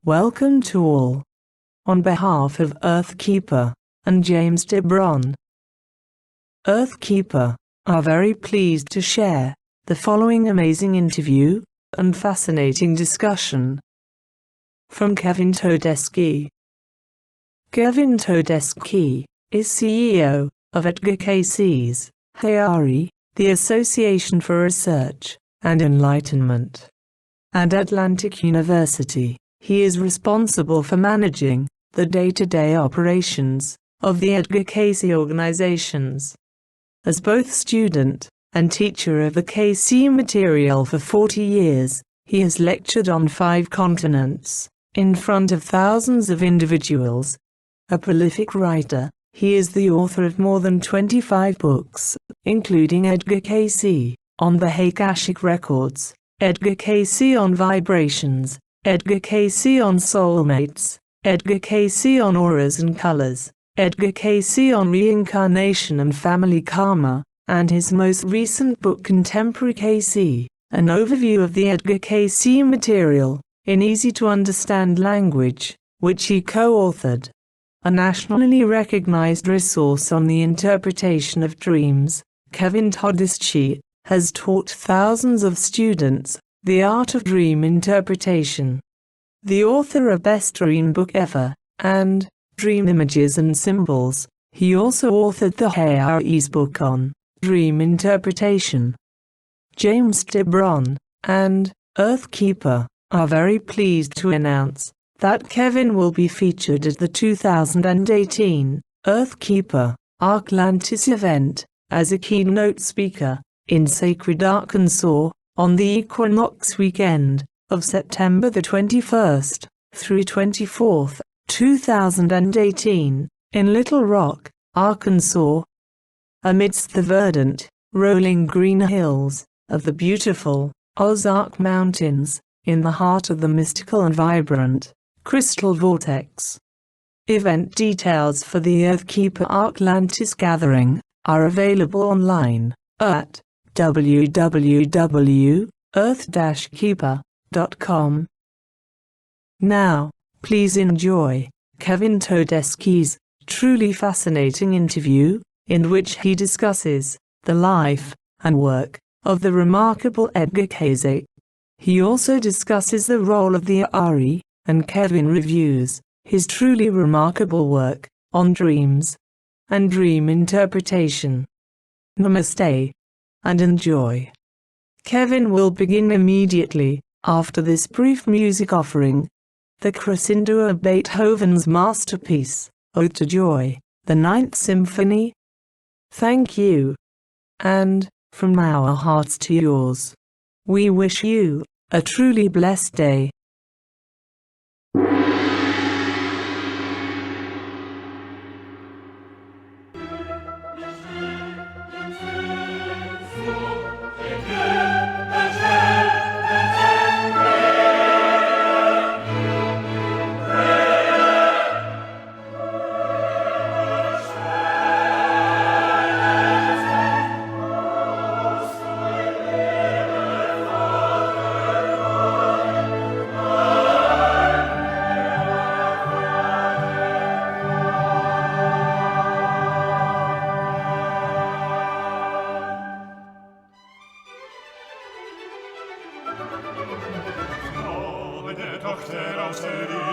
Welcome to all. On behalf of Earthkeeper and James Tyberonn, Earthkeeper are very pleased to share the following amazing interview and fascinating discussion from Kevin Todeschi. Kevin Todeschi is CEO of Edgar Cayce's HARI, the Association for Research and Enlightenment. At Atlantic University, he is responsible for managing the day-to-day operations of the Edgar Cayce organizations. As both student and teacher of the Cayce material for 40 years, he has lectured on 5 continents, in front of thousands of individuals. A prolific writer, he is the author of more than 25 books, including Edgar Cayce on the Akashic Records, Edgar Cayce on Vibrations, Edgar Cayce on Soulmates, Edgar Cayce on Auras and Colors, Edgar Cayce on Reincarnation and Family Karma, and his most recent book Contemporary Cayce, an overview of the Edgar Cayce material, in easy-to-understand language, which he co-authored. A nationally recognized resource on the interpretation of dreams, Kevin Todeschi has taught thousands of students the art of dream interpretation. The author of Best Dream Book Ever and Dream Images and Symbols, he also authored the HARI's book on dream interpretation. James Tyberonn and Earthkeeper are very pleased to announce that Kevin will be featured at the 2018 Earthkeeper Atlantis event as a keynote speaker in Sacred, Arkansas, on the equinox weekend of September the 21st through 24th, 2018, in Little Rock, Arkansas. Amidst the verdant, rolling green hills of the beautiful Ozark Mountains, in the heart of the mystical and vibrant crystal vortex. Event details for the Earthkeeper Atlantis gathering are available online at www.earth-keeper.com. Now, please enjoy Kevin Todeschi's truly fascinating interview, in which he discusses the life and work of the remarkable Edgar Cayce. He also discusses the role of the HARI, and Kevin reviews his truly remarkable work on dreams and dream interpretation. Namaste, and enjoy. Kevin will begin immediately after this brief music offering, the crescendo of Beethoven's masterpiece, Ode to Joy, the Ninth Symphony. Thank you. And, from our hearts to yours, we wish you a truly blessed day. Tochter aus Elysium.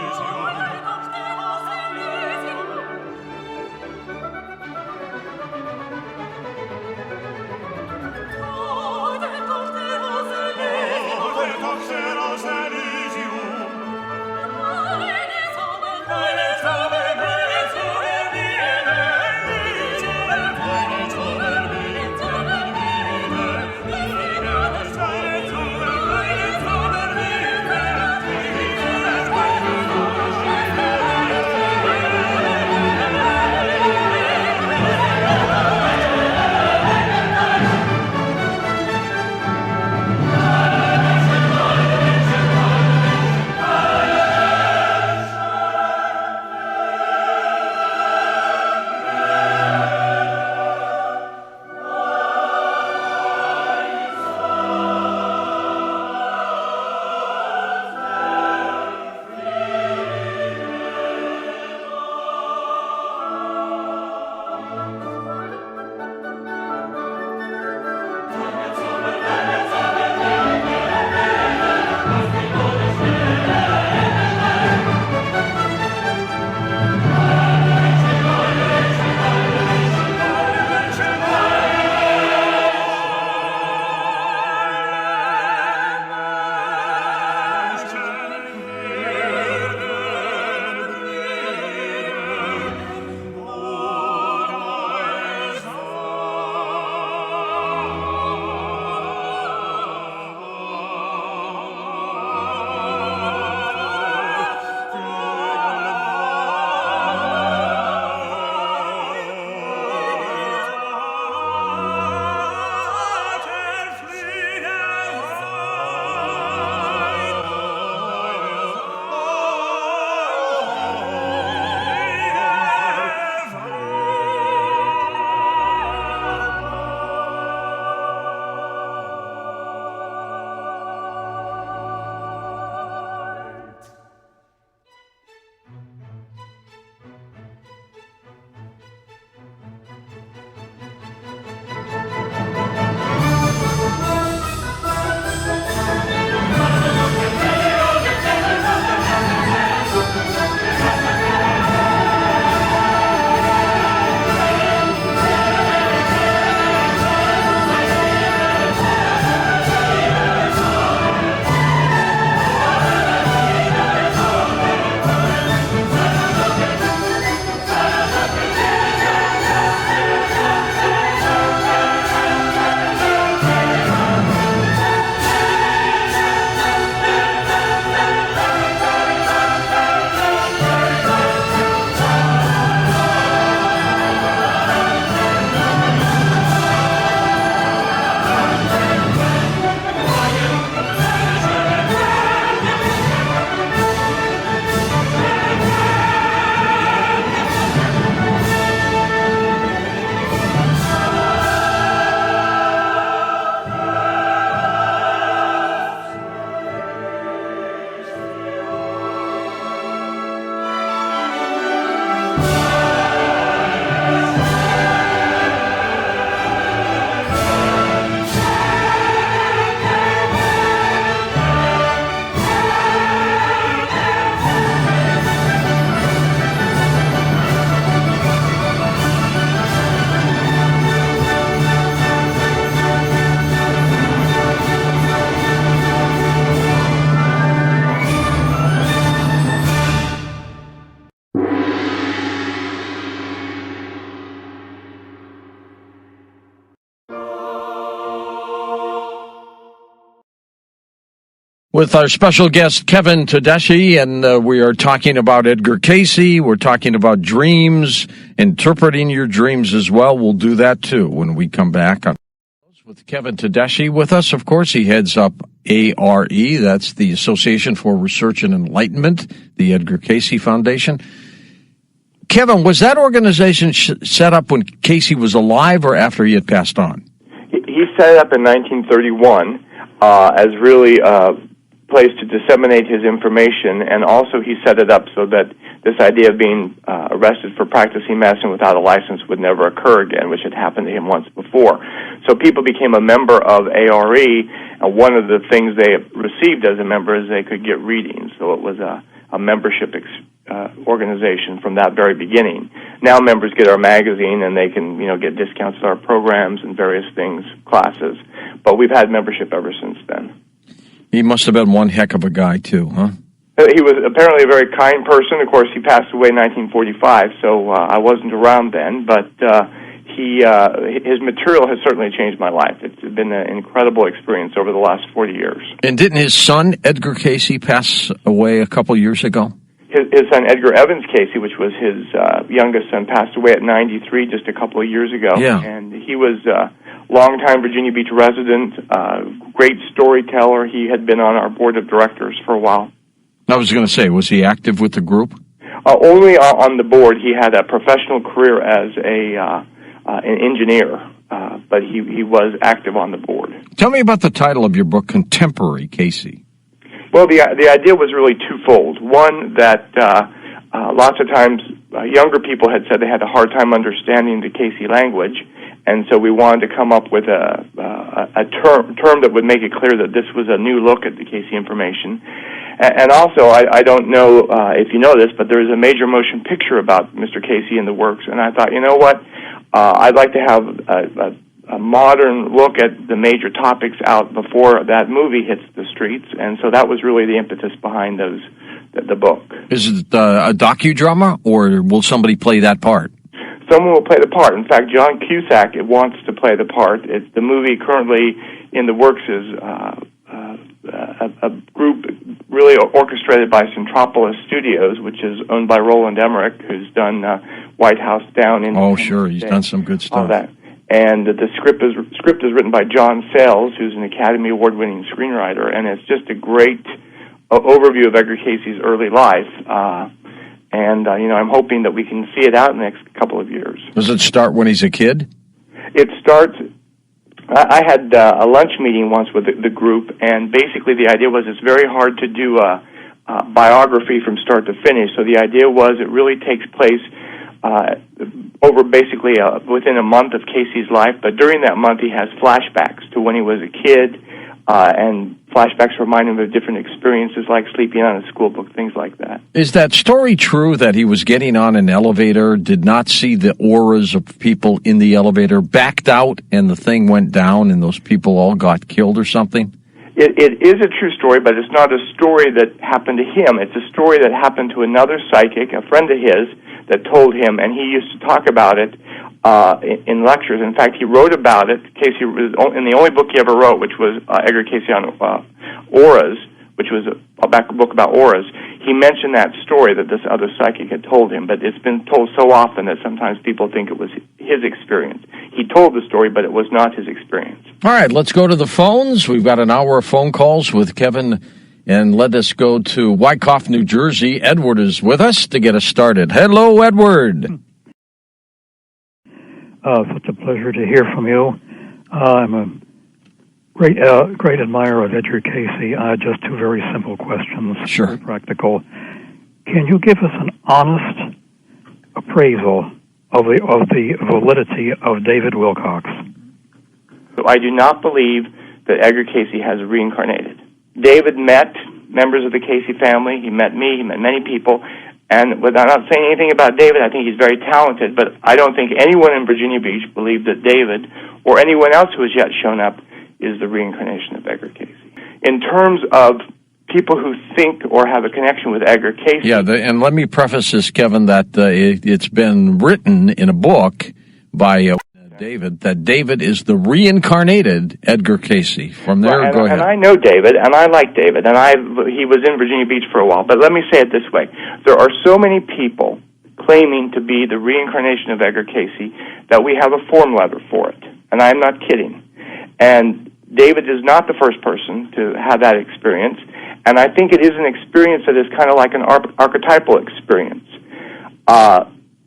With our special guest, Kevin Todeschi, and we are talking about Edgar Cayce. We're talking about dreams, interpreting your dreams as well. We'll do that, too, when we come back. With Kevin Todeschi with us, of course, he heads up ARE. That's the Association for Research and Enlightenment, the Edgar Cayce Foundation. Kevin, was that organization set up when Cayce was alive or after he had passed on? He set it up in 1931 as really place to disseminate his information, and also he set it up so that this idea of being arrested for practicing medicine without a license would never occur again, which had happened to him once before. So people became a member of ARE, and one of the things they received as a member is they could get readings. So it was a membership organization from that very beginning. Now members get our magazine, and they can get discounts to our programs and various things, classes. But we've had membership ever since then. He must have been one heck of a guy, too, huh? He was apparently a very kind person. Of course, he passed away in 1945, so I wasn't around then. But his material has certainly changed my life. It's been an incredible experience over the last 40 years. And didn't his son, Edgar Cayce, pass away a couple years ago? His son, Edgar Evans Cayce, which was his youngest son, passed away at 93 just a couple of years ago. Yeah. And he was longtime Virginia Beach resident, great storyteller. He had been on our board of directors for a while. I was going to say, was he active with the group? Only on the board. He had a professional career as an engineer, but he was active on the board. Tell me about the title of your book, Contemporary Cayce. Well, the idea was really twofold. One, that lots of times younger people had said they had a hard time understanding the Cayce language, and so we wanted to come up with a term that would make it clear that this was a new look at the Cayce information. And also, I don't know if you know this, but there is a major motion picture about Mr. Cayce in the works, and I thought, you know what, I'd like to have a modern look at the major topics out before that movie hits the streets, and so that was really the impetus behind the book. Is it a docudrama, or will somebody play that part? Someone will play the part. In fact, John Cusack wants to play the part. The movie currently in the works is a group really orchestrated by Centropolis Studios, which is owned by Roland Emmerich, who's done White House Down in... Oh, sure. He's done some good stuff. All that. And the script is written by John Sayles, who's an Academy Award-winning screenwriter, and it's just a great overview of Edgar Cayce's early life. I'm hoping that we can see it out in the next couple of years. Does it start when he's a kid? It starts... I had a lunch meeting once with the group, and basically the idea was it's very hard to do a biography from start to finish. So the idea was it really takes place over basically within a month of Cayce's life, but during that month he has flashbacks to when he was a kid, and flashbacks remind him of different experiences like sleeping on a school book, things like that. Is that story true that he was getting on an elevator, did not see the auras of people in the elevator, backed out, and the thing went down and those people all got killed or something? It is a true story, but it's not a story that happened to him. It's a story that happened to another psychic, a friend of his, that told him, and he used to talk about it in lectures. In fact, he wrote about it. Cayce was in the only book he ever wrote, which was Edgar Cayce on auras, which was a book about auras. He mentioned that story that this other psychic had told him, but it's been told so often that sometimes people think it was his experience. He told the story, but it was not his experience. All right, let's go to the phones. We've got an hour of phone calls with Kevin, and let us go to Wyckoff, New Jersey. Edward is with us to get us started. Hello, Edward. Such a pleasure to hear from you. I'm a great admirer of Edgar Cayce. Just two very simple questions. Sure. Very practical. Can you give us an honest appraisal of the validity of David Wilcox? So I do not believe that Edgar Cayce has reincarnated. David met members of the Cayce family. He met me. He met many people. And without not saying anything about David, I think he's very talented, but I don't think anyone in Virginia Beach believed that David, or anyone else who has yet shown up, is the reincarnation of Edgar Cayce. In terms of people who think or have a connection with Edgar Cayce... Yeah, and let me preface this, Kevin, that it's been written in a book by David, that David is the reincarnated Edgar Cayce. From there, go ahead. And I know David, and I like David, and he was in Virginia Beach for a while. But let me say it this way. There are so many people claiming to be the reincarnation of Edgar Cayce that we have a form letter for it. And I'm not kidding. And David is not the first person to have that experience. And I think it is an experience that is kind of like an archetypal experience.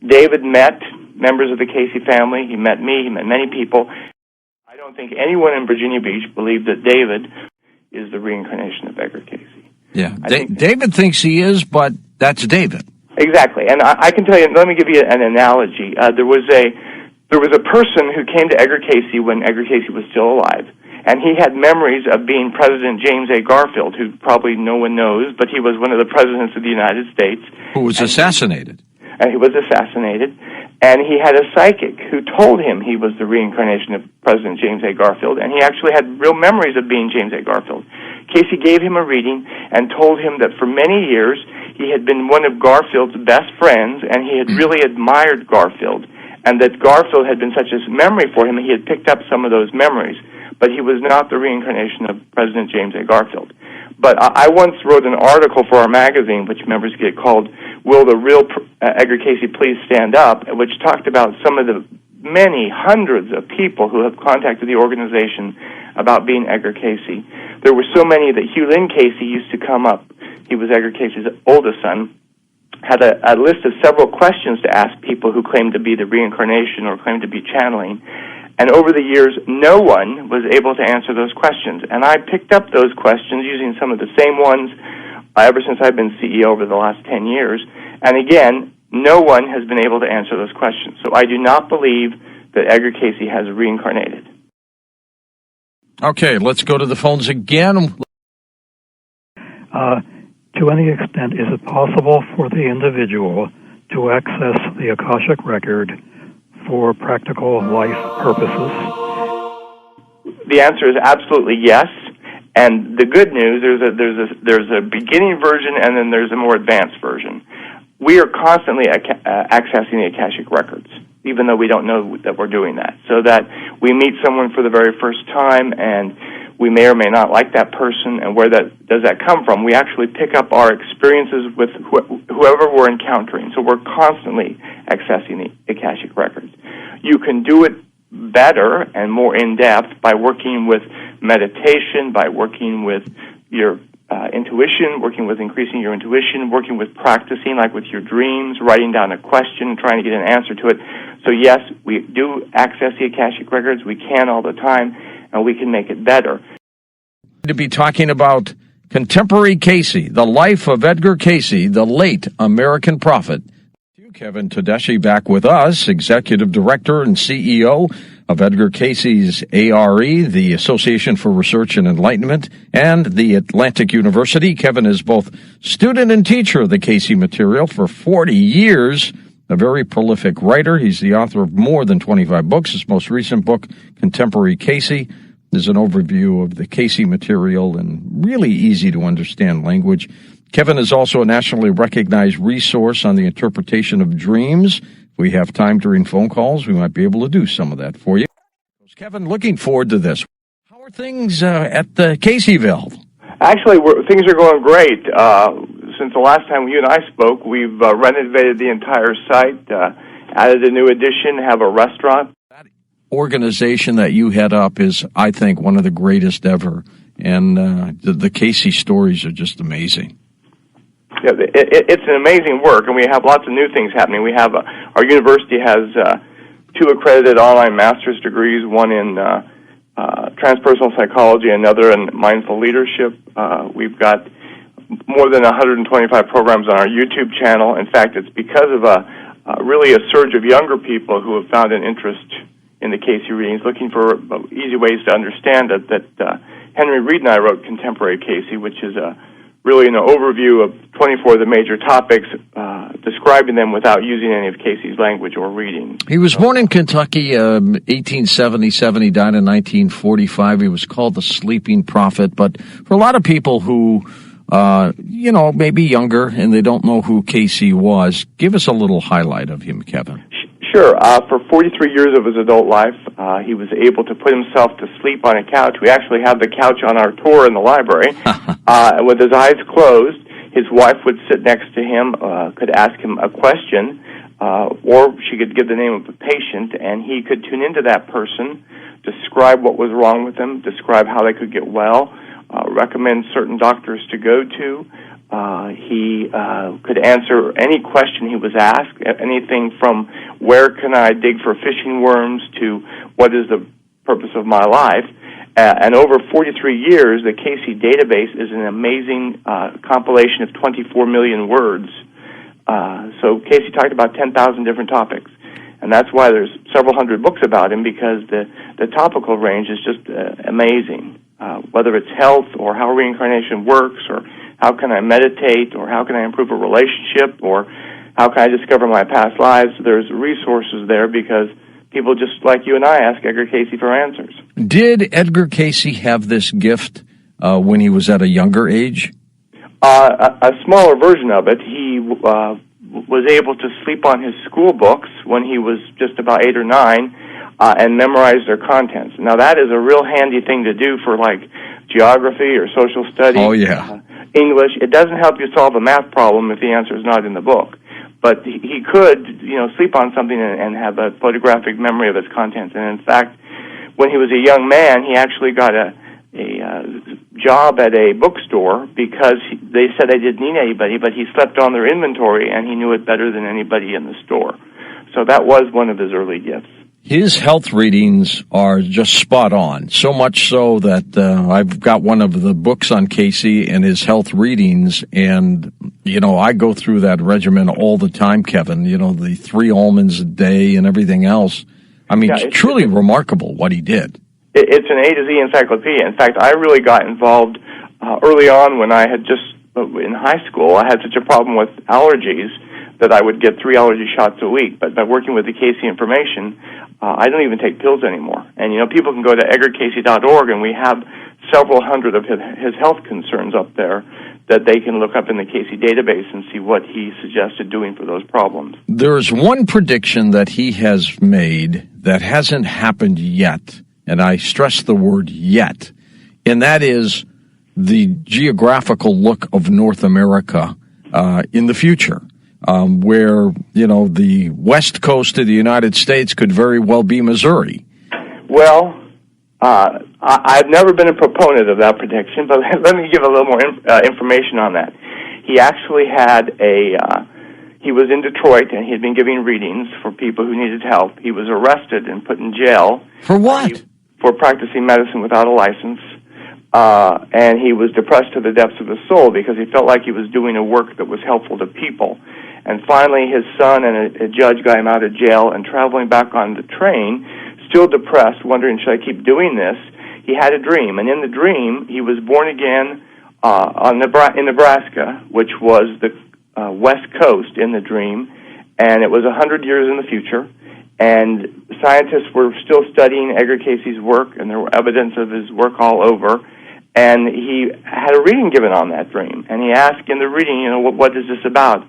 David met members of the Cayce family. He met me. He met many people. I don't think anyone in Virginia Beach believed that David is the reincarnation of Edgar Cayce. Yeah, David thinks he is, but that's David. Exactly. And I can tell you, let me give you an analogy. There was a person who came to Edgar Cayce when Edgar Cayce was still alive, and he had memories of being President James A. Garfield, who probably no one knows, but he was one of the presidents of the United States. Who was assassinated. And he was assassinated. And he had a psychic who told him he was the reincarnation of President James A. Garfield, and he actually had real memories of being James A. Garfield. Cayce gave him a reading and told him that for many years he had been one of Garfield's best friends, and he had really admired Garfield, and that Garfield had been such a memory for him, he had picked up some of those memories, but he was not the reincarnation of President James A. Garfield. But I once wrote an article for our magazine, which members get, called "Will the Real Edgar Cayce Please Stand Up?", which talked about some of the many hundreds of people who have contacted the organization about being Edgar Cayce. There were so many that Hugh Lynn Cayce used to come up. He was Edgar Cayce's oldest son, had a list of several questions to ask people who claimed to be the reincarnation or claimed to be channeling. And over the years, no one was able to answer those questions. And I picked up those questions using some of the same ones ever since I've been CEO over the last 10 years. And again, no one has been able to answer those questions. So I do not believe that Edgar Cayce has reincarnated. Okay, let's go to the phones again. To any extent, is it possible for the individual to access the Akashic record for practical life purposes? The answer is absolutely yes. And the good news, there's a beginning version, and then there's a more advanced version. We are constantly accessing the Akashic records, even though we don't know that we're doing that. So that we meet someone for the very first time, and we may or may not like that person, and where does that come from? We actually pick up our experiences with whoever we're encountering. So we're constantly accessing the Akashic records. You can do it better and more in-depth by working with meditation, by working with your intuition, working with increasing your intuition, working with practicing, like with your dreams, writing down a question, trying to get an answer to it. So yes, we do access the Akashic records. We can all the time, and we can make it better. To be talking about contemporary Cayce, the life of Edgar Cayce, the late American prophet. Kevin Todeschi back with us, Executive Director and CEO of Edgar Cayce's ARE, the Association for Research and Enlightenment, and the Atlantic University. Kevin is both student and teacher of the Cayce material for 40 years, a very prolific writer. He's the author of more than 25 books. His most recent book, Contemporary Cayce, is an overview of the Cayce material in really easy-to-understand language. Kevin is also a nationally recognized resource on the interpretation of dreams. If we have time during phone calls, we might be able to do some of that for you. Kevin, looking forward to this. How are things at Cayceville? Actually, things are going great. Since the last time you and I spoke, we've renovated the entire site, added a new addition, have a restaurant. That organization that you head up is, I think, one of the greatest ever. And the Cayce stories are just amazing. Yeah, it's an amazing work, and we have lots of new things happening. We have our university has 2 accredited online master's degrees, one in transpersonal psychology, another in mindful leadership. We've got more than 125 programs on our YouTube channel. In fact, it's because of really a surge of younger people who have found an interest in the Cayce readings, looking for easy ways to understand it, that Henry Reed and I wrote Contemporary Cayce, which is really an overview of 24 of the major topics, describing them without using any of Cayce's language or reading. He was born in Kentucky, 1877. He died in 1945. He was called the Sleeping Prophet. But for a lot of people who, maybe younger and they don't know who Cayce was, give us a little highlight of him, Kevin. Sure. For 43 years of his adult life, he was able to put himself to sleep on a couch. We actually have the couch on our tour in the library. With his eyes closed, his wife would sit next to him, could ask him a question, or she could give the name of a patient, and he could tune into that person, describe what was wrong with them, describe how they could get well, recommend certain doctors to go to. He could answer any question he was asked, anything from where can I dig for fishing worms to what is the purpose of my life. And over 43 years, the Cayce database is an amazing compilation of 24 million words. So Cayce talked about 10,000 different topics. And that's why there's several hundred books about him, because the topical range is just amazing. Whether it's health or how reincarnation works, or how can I meditate, or how can I improve a relationship, or how can I discover my past lives, there's resources there because people just like you and I ask Edgar Cayce for answers. Did Edgar Cayce have this gift when he was at a younger age? A smaller version of it. He was able to sleep on his school books when he was just about 8 or 9 and memorize their contents. Now, that is a real handy thing to do for, like, geography or social studies. Oh, yeah. English. It doesn't help you solve a math problem if the answer is not in the book. But he could, sleep on something and have a photographic memory of its contents. And, in fact, when he was a young man, he actually got a job at a bookstore because they said they didn't need anybody, but he slept on their inventory, and he knew it better than anybody in the store. So that was one of his early gifts. His health readings are just spot on, so much so that I've got one of the books on Cayce and his health readings, and, I go through that regimen all the time, Kevin, the 3 almonds a day and everything else. I mean, it's truly remarkable what he did. It's an A to Z encyclopedia. In fact, I really got involved early on when I had just, in high school, I had such a problem with allergies that I would get 3 allergy shots a week. But by working with the Cayce information, I don't even take pills anymore. And, people can go to edgarcayce.org, and we have several hundred of his health concerns up there that they can look up in the Cayce database and see what he suggested doing for those problems. There's one prediction that he has made that hasn't happened yet, and I stress the word yet, and that is the geographical look of North America in the future, where, the west coast of the United States could very well be Missouri. Well, I've never been a proponent of that prediction, but let me give a little more information on that. He actually had he was in Detroit, and he had been giving readings for people who needed help. He was arrested and put in jail. For what? For practicing medicine without a license. And he was depressed to the depths of his soul because he felt like he was doing a work that was helpful to people. And finally, his son and a judge got him out of jail, and traveling back on the train, still depressed, wondering, should I keep doing this? He had a dream, and in the dream, he was born again in Nebraska, which was the west coast in the dream, and it was 100 years in the future, and scientists were still studying Edgar Cayce's work, and there were evidence of his work all over, and he had a reading given on that dream, and he asked in the reading, what is this about?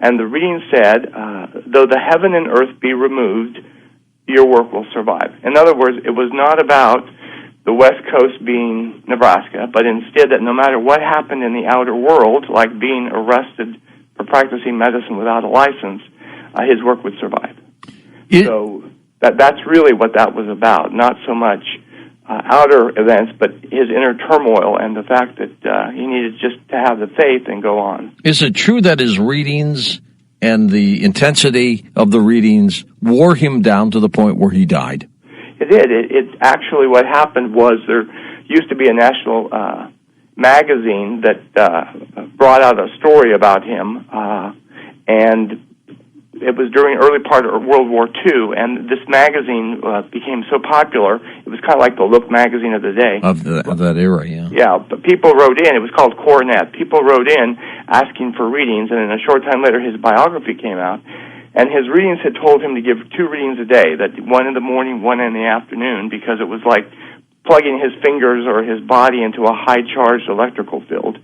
And the reading said, though the heaven and earth be removed, your work will survive. In other words, it was not about the West Coast being Nebraska, but instead that no matter what happened in the outer world, like being arrested for practicing medicine without a license, his work would survive. So that's really what that was about, not so much outer events, but his inner turmoil and the fact that he needed just to have the faith and go on. Is it true that his readings and the intensity of the readings wore him down to the point where he died? It did. It actually, what happened was there used to be a national magazine that brought out a story about him, and it was during early part of World War II, and this magazine became so popular, it was kind of like the Look magazine of the day. Of that era, yeah. Yeah, but people wrote in, it was called Coronet. People wrote in asking for readings, and in a short time later his biography came out, and his readings had told him to give 2 readings a day, that one in the morning, one in the afternoon, because it was like plugging his fingers or his body into a high-charged electrical field.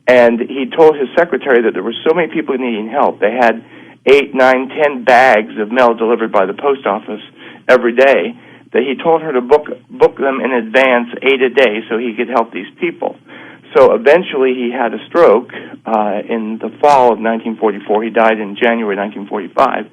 And he told his secretary that there were so many people needing help. They had 8, 9, 10 bags of mail delivered by the post office every day, that he told her to book them in advance 8 a day so he could help these people. So eventually he had a stroke in the fall of 1944. He died in January 1945.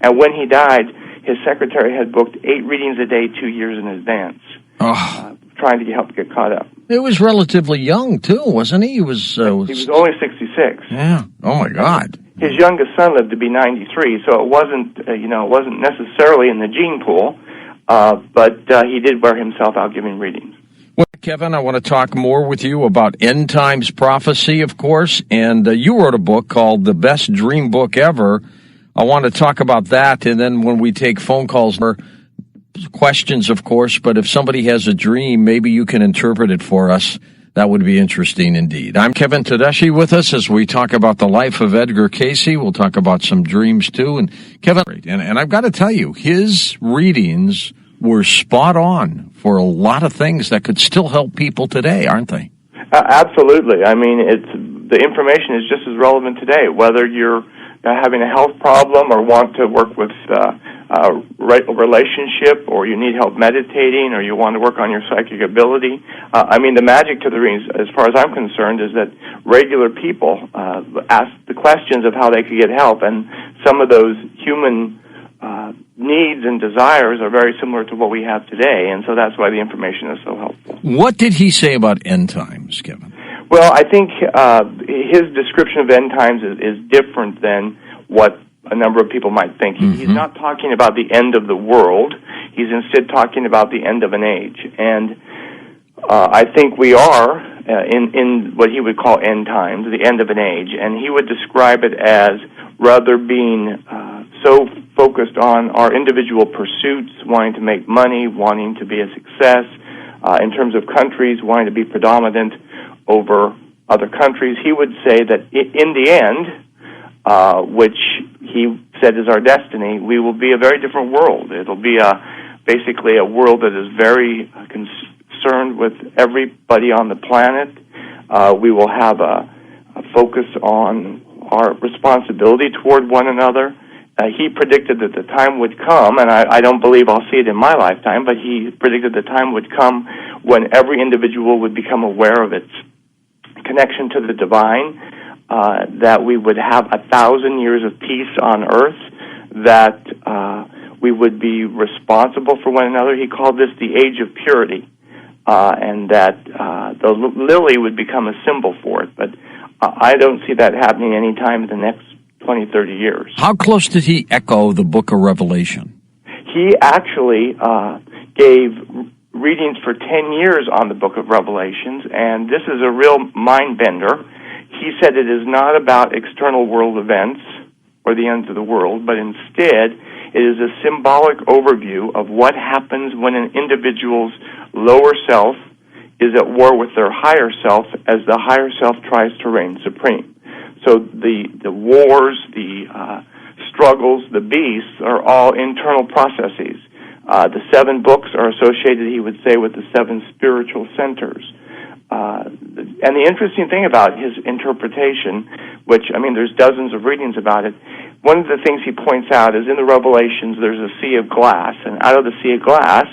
And when he died, his secretary had booked 8 readings a day 2 years in advance, trying to help get caught up. He was relatively young, too, wasn't he? He was only 66. Yeah. Oh, my God. His youngest son lived to be 93, so it wasn't necessarily in the gene pool, but he did wear himself out giving readings. Well, Kevin, I want to talk more with you about end times prophecy, of course, and you wrote a book called The Best Dream Book Ever. I want to talk about that, and then when we take phone calls or questions, of course, but if somebody has a dream, maybe you can interpret it for us. That would be interesting indeed. I'm Kevin Todeschi with us as we talk about the life of Edgar Cayce. We'll talk about some dreams, too. And Kevin, and I've got to tell you, his readings were spot on for a lot of things that could still help people today, aren't they? Absolutely. I mean, the information is just as relevant today, whether you're having a health problem or want to work with a relationship, or you need help meditating, or you want to work on your psychic ability. I mean, the magic to the readings, as far as I'm concerned, is that regular people ask the questions of how they could get help, and some of those human needs and desires are very similar to what we have today, and so that's why the information is so helpful. What did he say about end times, Kevin? Well, I think his description of end times is different than what a number of people might think. He's not talking about the end of the world. He's instead talking about the end of an age. And I think we are in what he would call end times, the end of an age. And he would describe it as rather being so focused on our individual pursuits, wanting to make money, wanting to be a success, in terms of countries, wanting to be predominant over other countries. He would say that in the end, which he said is our destiny, we will be a very different world. It'll be basically a world that is very concerned with everybody on the planet. We will have a focus on our responsibility toward one another. He predicted that the time would come, and I don't believe I'll see it in my lifetime, but he predicted the time would come when every individual would become aware of its connection to the divine, that we would have 1,000 years of peace on earth, that we would be responsible for one another. He called this the age of purity, and that the lily would become a symbol for it. But I don't see that happening any time in the next 20, 30 years. How close did he echo the book of Revelation? He actually gave readings for 10 years on the book of Revelations, and this is a real mind-bender. He said it is not about external world events or the ends of the world, but instead it is a symbolic overview of what happens when an individual's lower self is at war with their higher self as the higher self tries to reign supreme. So the wars, the struggles, the beasts are all internal processes. The 7 books are associated, he would say, with the 7 spiritual centers. And the interesting thing about his interpretation, which, I mean, there's dozens of readings about it, one of the things he points out is in the Revelations there's a sea of glass, and out of the sea of glass,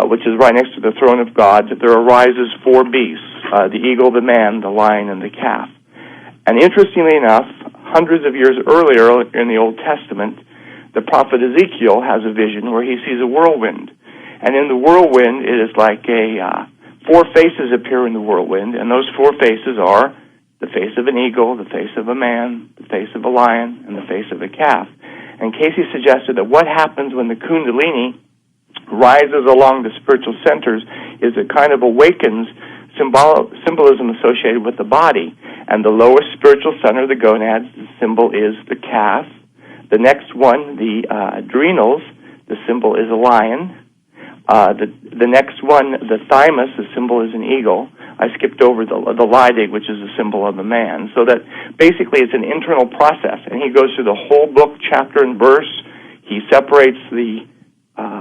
which is right next to the throne of God, there arises 4 beasts, the eagle, the man, the lion, and the calf. And interestingly enough, hundreds of years earlier in the Old Testament, the prophet Ezekiel has a vision where he sees a whirlwind. And in the whirlwind, it is like 4 faces appear in the whirlwind, and those 4 faces are the face of an eagle, the face of a man, the face of a lion, and the face of a calf. And Cayce suggested that what happens when the Kundalini rises along the spiritual centers is it kind of awakens symbolism associated with the body. And the lowest spiritual center, the gonads, the symbol is the calf. The next one, the adrenals, the symbol is a lion. The next one, the thymus, the symbol is an eagle. I skipped over the Leidig, which is a symbol of a man. So that basically it's an internal process. And he goes through the whole book, chapter and verse. He separates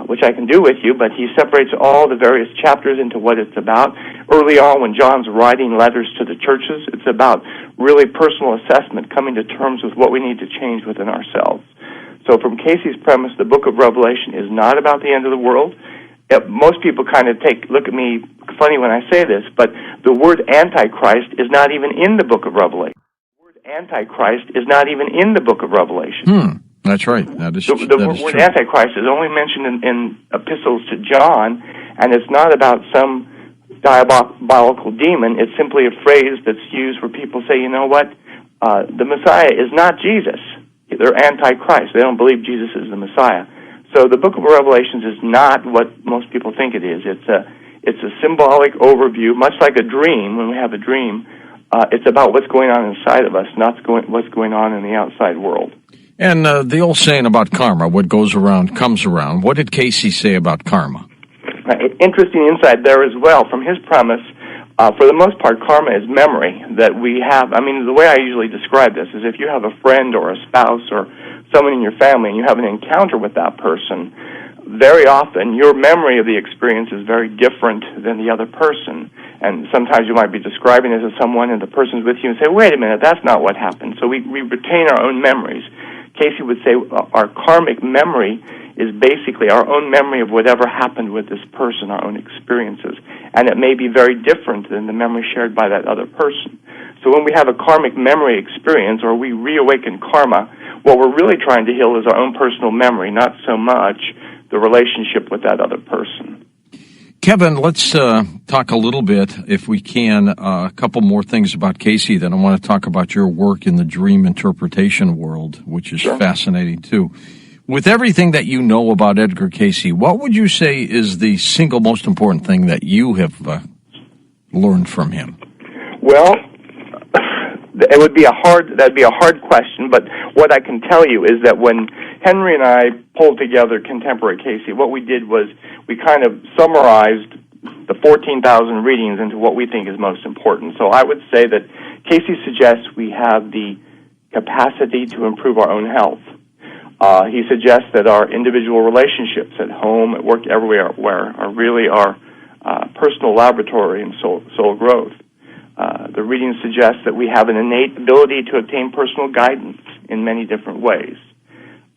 which I can do with you, but he separates all the various chapters into what it's about. Early on, when John's writing letters to the churches, it's about really personal assessment, coming to terms with what we need to change within ourselves. So from Cayce's premise, the book of Revelation is not about the end of the world. Most people kind of look at me funny when I say this, but the word Antichrist is not even in the book of Revelation. The word Antichrist is not even in the book of Revelation. That's right. That is the word true. Antichrist is only mentioned in epistles to John, and it's not about some diabolical demon. It's simply a phrase that's used where people say, you know what, the Messiah is not Jesus. They're Antichrist. They don't believe Jesus is the Messiah. So the book of Revelations is not what most people think it is. It's a symbolic overview, much like a dream. When we have a dream, it's about what's going on inside of us, not what's going on in the outside world. And the old saying about karma, what goes around comes around. What did Cayce say about karma? Interesting insight there as well. From his premise, for the most part, karma is memory that we have. I mean, the way I usually describe this is if you have a friend or a spouse or someone in your family and you have an encounter with that person, very often your memory of the experience is very different than the other person. And sometimes you might be describing it to someone and the person's with you and say, wait a minute, that's not what happened. So we retain our own memories. Cayce would say our karmic memory is basically our own memory of whatever happened with this person, our own experiences. And it may be very different than the memory shared by that other person. So when we have a karmic memory experience or we reawaken karma, what we're really trying to heal is our own personal memory, not so much the relationship with that other person. Kevin, let's talk a little bit, if we can, a couple more things about Cayce. Then I want to talk about your work in the dream interpretation world, which is fascinating too. With everything that you know about Edgar Cayce, what would you say is the single most important thing that you have learned from him? Well, that'd be a hard question, but what I can tell you is that when Henry and I pulled together contemporary Cayce, what we did was we kind of summarized the 14,000 readings into what we think is most important. So I would say that Cayce suggests we have the capacity to improve our own health. He suggests that our individual relationships at home, at work, everywhere are really our personal laboratory in soul growth. The readings suggest that we have an innate ability to obtain personal guidance in many different ways.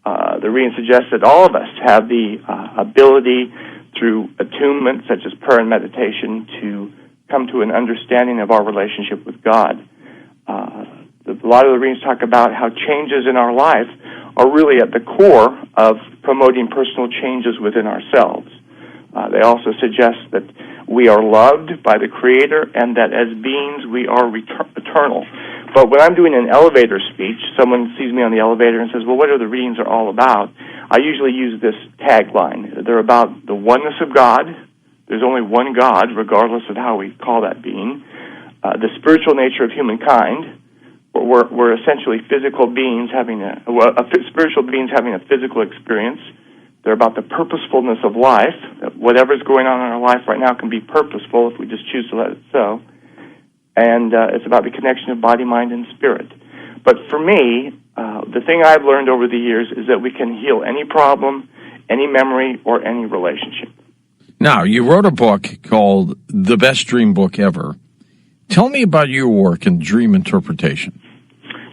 The reading suggests that all of us have the ability through attunement, such as prayer and meditation, to come to an understanding of our relationship with God. A lot of the readings talk about how changes in our life are really at the core of promoting personal changes within ourselves. They also suggest that we are loved by the Creator and that as beings we are eternal. But when I'm doing an elevator speech, someone sees me on the elevator and says, well, what are the readings are all about? I usually use this tagline. They're about the oneness of God. There's only one God, regardless of how we call that being. The spiritual nature of humankind. We're essentially physical beings spiritual beings having a physical experience. They're about the purposefulness of life. Whatever's going on in our life right now can be purposeful if we just choose to let it so. And it's about the connection of body, mind, and spirit. But for me, the thing I've learned over the years is that we can heal any problem, any memory, or any relationship. Now, you wrote a book called The Best Dream Book Ever. Tell me about your work in dream interpretation.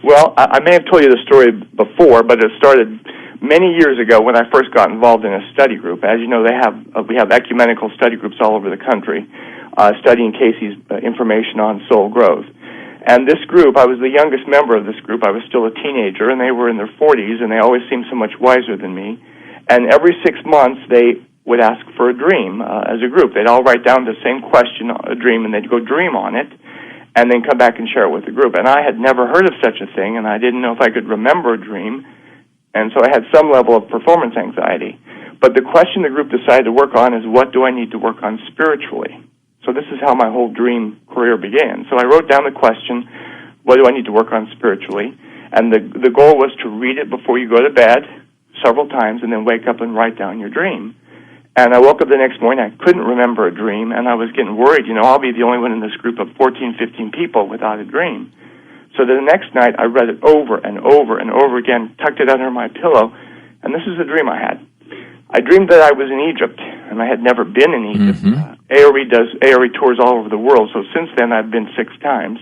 Well, I may have told you the story before, but it started many years ago when I first got involved in a study group. As you know, we have ecumenical study groups all over the country studying Cayce's information on soul growth. And this group, I was the youngest member of this group. I was still a teenager, and they were in their 40s, and they always seemed so much wiser than me. And every 6 months, they would ask for a dream as a group. They'd all write down the same question, a dream, and they'd go dream on it, and then come back and share it with the group. And I had never heard of such a thing, and I didn't know if I could remember a dream, and so I had some level of performance anxiety. But the question the group decided to work on is, what do I need to work on spiritually? So this is how my whole dream career began. So I wrote down the question, what do I need to work on spiritually? And the goal was to read it before you go to bed several times and then wake up and write down your dream. And I woke up the next morning, I couldn't remember a dream, and I was getting worried. I'll be the only one in this group of 14, 15 people without a dream. So the next night, I read it over and over and over again, tucked it under my pillow, and this is the dream I had. I dreamed that I was in Egypt, and I had never been in Egypt. AORE does AORE tours all over the world, so since then I've been 6 times.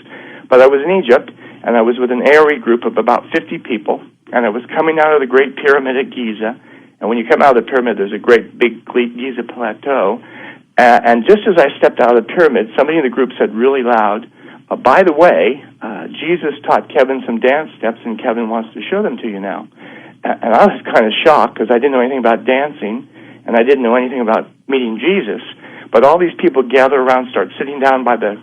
But I was in Egypt, and I was with an ARE group of about 50 people, and I was coming out of the Great Pyramid at Giza. And when you come out of the pyramid, there's a great big Giza plateau. And just as I stepped out of the pyramid, somebody in the group said really loud, by the way, Jesus taught Kevin some dance steps, and Kevin wants to show them to you now. And I was kind of shocked because I didn't know anything about dancing, and I didn't know anything about meeting Jesus. But all these people gather around, start sitting down by the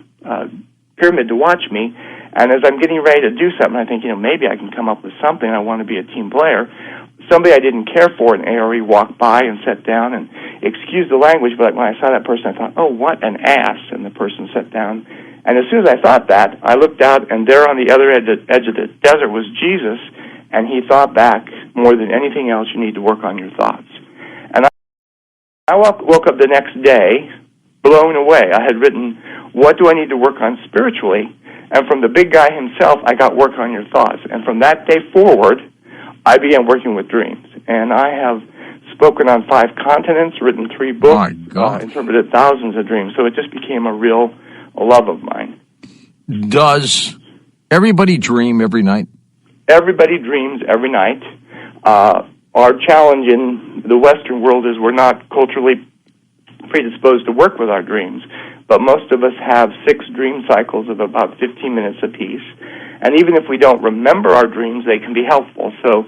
pyramid to watch me. And as I'm getting ready to do something, I think, maybe I can come up with something. I want to be a team player. Somebody I didn't care for, an ARE, walked by and sat down, and excuse the language, but when I saw that person, I thought, oh, what an ass, and the person sat down. And as soon as I thought that, I looked out, and there on the other edge of the desert was Jesus, and he thought back, more than anything else, you need to work on your thoughts. And I woke up the next day blown away. I had written, what do I need to work on spiritually? And from the big guy himself, I got work on your thoughts. And from that day forward, I began working with dreams. And I have spoken on 5 continents, written 3 books, interpreted thousands of dreams. So it just became a love of mine. Does everybody dream every night? Everybody dreams every night. Our challenge in the Western world is we're not culturally predisposed to work with our dreams, but most of us have 6 dream cycles of about 15 minutes apiece. And even if we don't remember our dreams, they can be helpful. So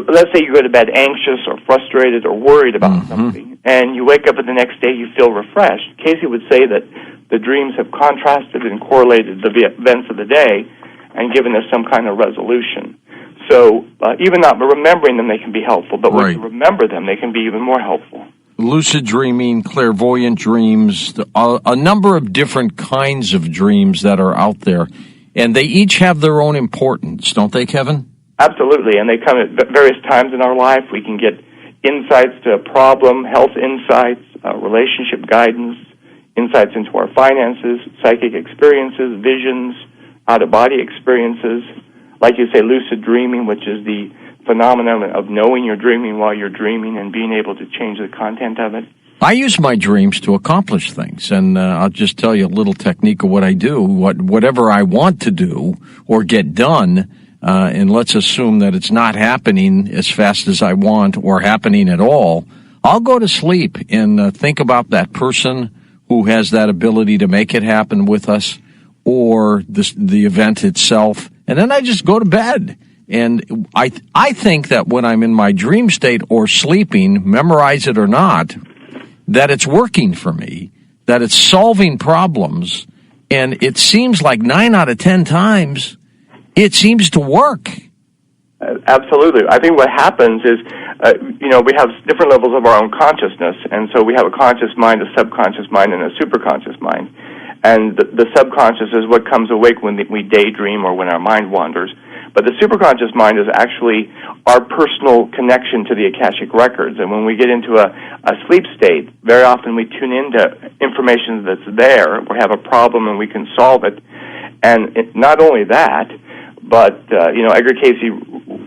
let's say you go to bed anxious or frustrated or worried about something, and you wake up and the next day you feel refreshed. Cayce would say that the dreams have contrasted and correlated the events of the day and given us some kind of resolution. So even not remembering them, they can be helpful, but when you remember them, they can be even more helpful. Lucid dreaming, clairvoyant dreams, a number of different kinds of dreams that are out there, and they each have their own importance, don't they, Kevin? Absolutely, and they come at various times in our life. We can get insights to a problem, health insights, relationship guidance, insights into our finances, psychic experiences, visions, out-of-body experiences. Like you say, lucid dreaming, which is the phenomenon of knowing you're dreaming while you're dreaming and being able to change the content of it. I use my dreams to accomplish things, and I'll just tell you a little technique of what I do. Whatever I want to do or get done, and let's assume that it's not happening as fast as I want or happening at all, I'll go to sleep and think about that person who has that ability to make it happen with us or the event itself, and then I just go to bed. And I think that when I'm in my dream state or sleeping, memorize it or not, that it's working for me, that it's solving problems, and it seems like 9 out of 10 times it seems to work. Absolutely. I think what happens is, we have different levels of our own consciousness, and so we have a conscious mind, a subconscious mind, and a superconscious mind. And the subconscious is what comes awake when we daydream or when our mind wanders. But the superconscious mind is actually our personal connection to the Akashic records. And when we get into a sleep state, very often we tune into information that's there. We have a problem and we can solve it. And not only that, but, Edgar Cayce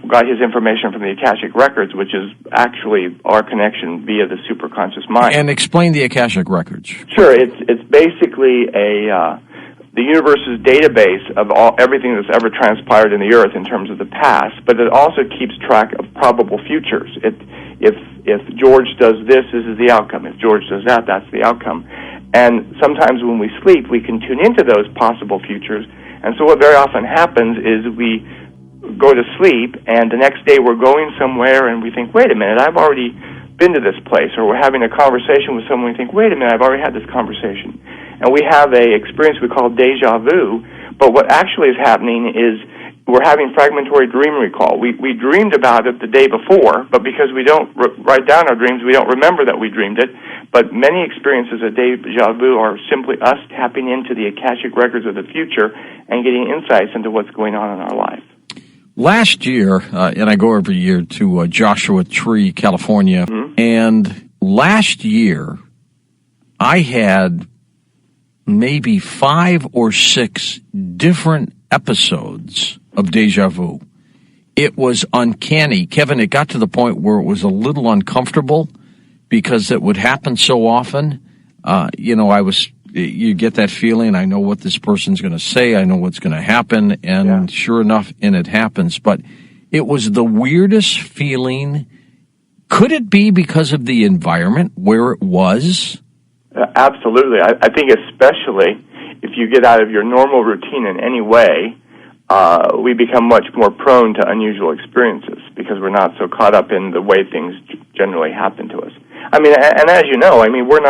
got his information from the Akashic records, which is actually our connection via the superconscious mind. And explain the Akashic records. Sure. It's basically the universe's database of everything that's ever transpired in the earth in terms of the past, but it also keeps track of probable futures. If George does this is the outcome. If George does that, that's the outcome. And sometimes when we sleep, we can tune into those possible futures. And so what very often happens is we go to sleep, and the next day we're going somewhere, and we think, wait a minute, I've already been to this place. Or we're having a conversation with someone, we think, wait a minute, I've already had this conversation. And we have a experience we call deja vu, but what actually is happening is we're having fragmentary dream recall. We dreamed about it the day before, but because we don't write down our dreams, we don't remember that we dreamed it. But many experiences of deja vu are simply us tapping into the Akashic records of the future and getting insights into what's going on in our life. Last year, and I go every year to Joshua Tree, California, and last year I had maybe 5 or 6 different episodes of deja vu. It was uncanny. Kevin, it got to the point where it was a little uncomfortable because it would happen so often. I was you get that feeling, I know what this person's going to say, I know what's going to happen, and sure enough, and it happens. But it was the weirdest feeling. Could it be because of the environment where it was? Absolutely. I think especially if you get out of your normal routine in any way, we become much more prone to unusual experiences because we're not so caught up in the way things generally happen to us. I mean, and as you know, I mean, we're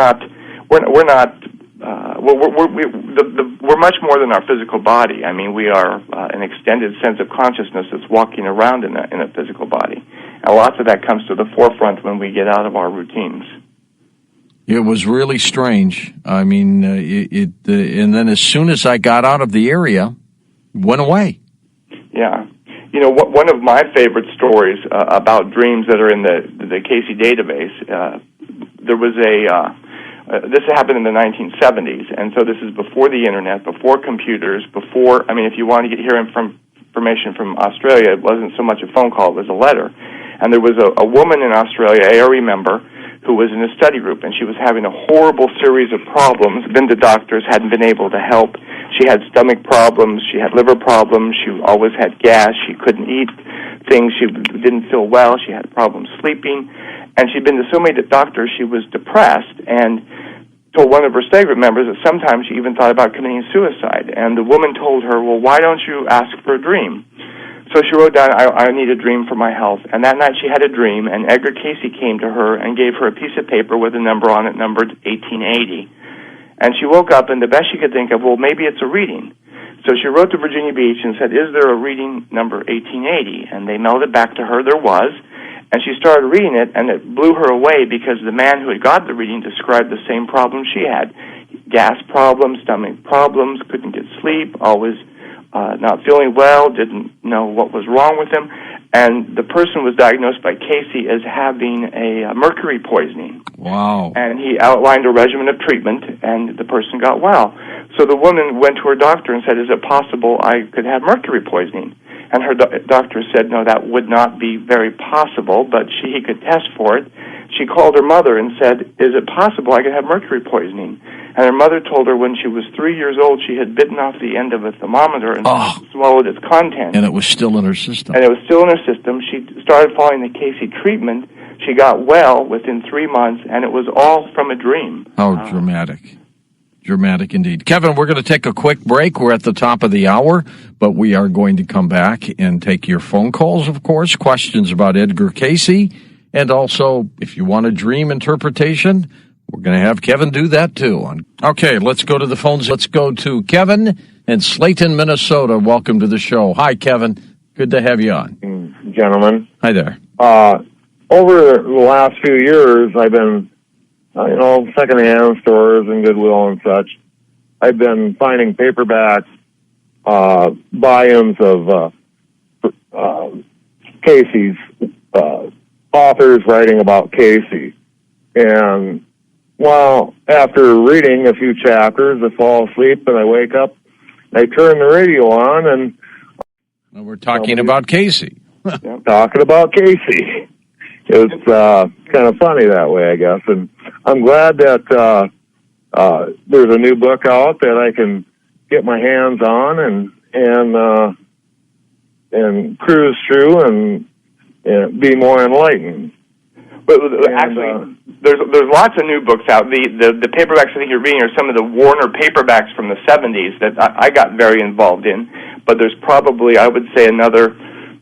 much more than our physical body. I mean, we are an extended sense of consciousness that's walking around in a physical body. And lots of that comes to the forefront when we get out of our routines. It was really strange. I mean, and then as soon as I got out of the area, it went away. Yeah. You know, one of my favorite stories about dreams that are in the Cayce database, there was this happened in the 1970s, and so this is before the Internet, before computers, before, I mean, if you wanted to hear information from Australia, it wasn't so much a phone call, it was a letter. And there was a woman in Australia, I remember, who was in a study group, and she was having a horrible series of problems. Been to doctors, hadn't been able to help. She had stomach problems, she had liver problems, she always had gas, she couldn't eat things, she didn't feel well, she had problems sleeping, and she'd been to so many doctors, she was depressed, and told one of her study group members that sometimes she even thought about committing suicide. And the woman told her, well, why don't you ask for a dream? So she wrote down, I need a dream for my health. And that night she had a dream, and Edgar Cayce came to her and gave her a piece of paper with a number on it, numbered 1880. And she woke up, and the best she could think of, well, maybe it's a reading. So she wrote to Virginia Beach and said, is there a reading number 1880? And they mailed it back to her. There was. And she started reading it, and it blew her away because the man who had got the reading described the same problems she had. Gas problems, stomach problems, couldn't get sleep, always not feeling well, didn't know what was wrong with him. And the person was diagnosed by Cayce as having a mercury poisoning. Wow. And he outlined a regimen of treatment, and the person got well. So the woman went to her doctor and said, is it possible I could have mercury poisoning? And her doctor said, no, that would not be very possible, but he could test for it. She called her mother and said, is it possible I could have mercury poisoning? And her mother told her when she was 3 years old, she had bitten off the end of a thermometer and swallowed its contents. And it was still in her system. And it was still in her system. She started following the Cayce treatment. She got well within 3 months, and it was all from a dream. How dramatic. Dramatic indeed. Kevin, we're going to take a quick break. We're at the top of the hour, but we are going to come back and take your phone calls, of course, questions about Edgar Cayce, and also, if you want a dream interpretation, we're going to have Kevin do that, too. Okay, let's go to the phones. Let's go to Kevin in Slayton, Minnesota. Welcome to the show. Hi, Kevin. Good to have you on. Gentlemen. Hi there. Over the last few years, I've been, secondhand stores and Goodwill and such. I've been finding paperback volumes of Cayce's authors writing about Cayce. And after reading a few chapters, I fall asleep and I wake up, I turn the radio on, and we're talking about Cayce. Talking about Cayce. It's kind of funny that way, I guess. And I'm glad that there's a new book out that I can get my hands on and cruise through and be more enlightened. But actually, there's lots of new books out. The paperbacks I think you're reading are some of the Warner paperbacks from the 70s that I got very involved in. But there's probably, I would say, another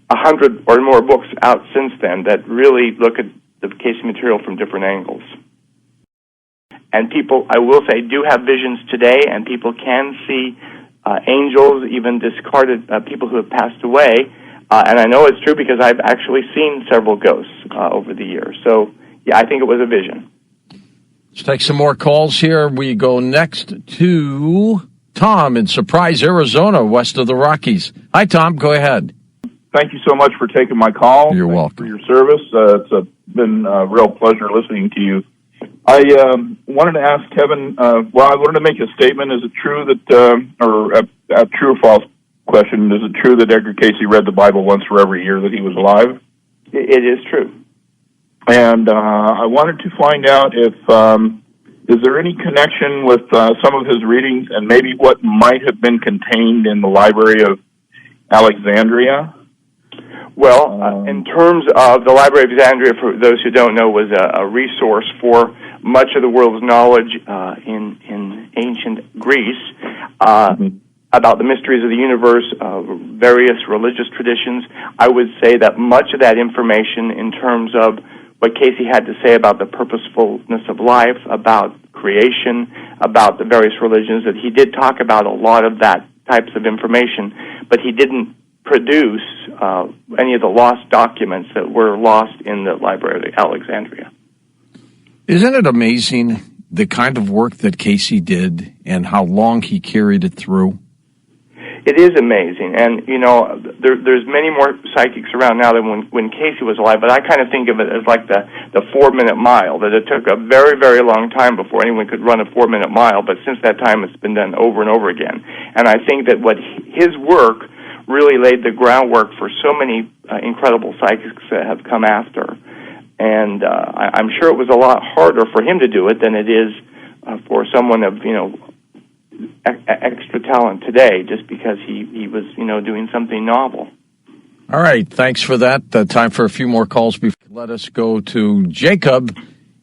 100 or more books out since then that really look at the Cayce material from different angles. And people, I will say, do have visions today, and people can see angels, even discarded people who have passed away. And I know it's true because I've actually seen several ghosts over the years. So, yeah, I think it was a vision. Let's take some more calls here. We go next to Tom in Surprise, Arizona, west of the Rockies. Hi, Tom. Go ahead. Thank you so much for taking my call. You're welcome. For your service. It's been a real pleasure listening to you. I wanted to ask Kevin, I wanted to make a statement. Is it true that, or a true or false question, is it true that Edgar Cayce read the Bible once for every year that he was alive? It is true. And I wanted to find out if Is there any connection with some of his readings and maybe what might have been contained in the Library of Alexandria? Well, in terms of the Library of Alexandria, for those who don't know, was a resource for much of the world's knowledge in ancient Greece about the mysteries of the universe, various religious traditions. I would say that much of that information in terms of what Cayce had to say about the purposefulness of life, about creation, about the various religions, that he did talk about a lot of that types of information, but he didn't produce any of the lost documents that were lost in the Library of Alexandria. Isn't it amazing the kind of work that Cayce did and how long he carried it through? It is amazing, and there's many more psychics around now than when Cayce was alive. But I kind of think of it as like the 4-minute mile. That it took a very, very long time before anyone could run a 4-minute mile. But since that time, it's been done over and over again. And I think that what his work really laid the groundwork for so many incredible psychics that have come after. And I'm sure it was a lot harder for him to do it than it is for someone of extra talent today, just because he was doing something novel. All right, thanks for that. Time for a few more calls. Let us go to Jacob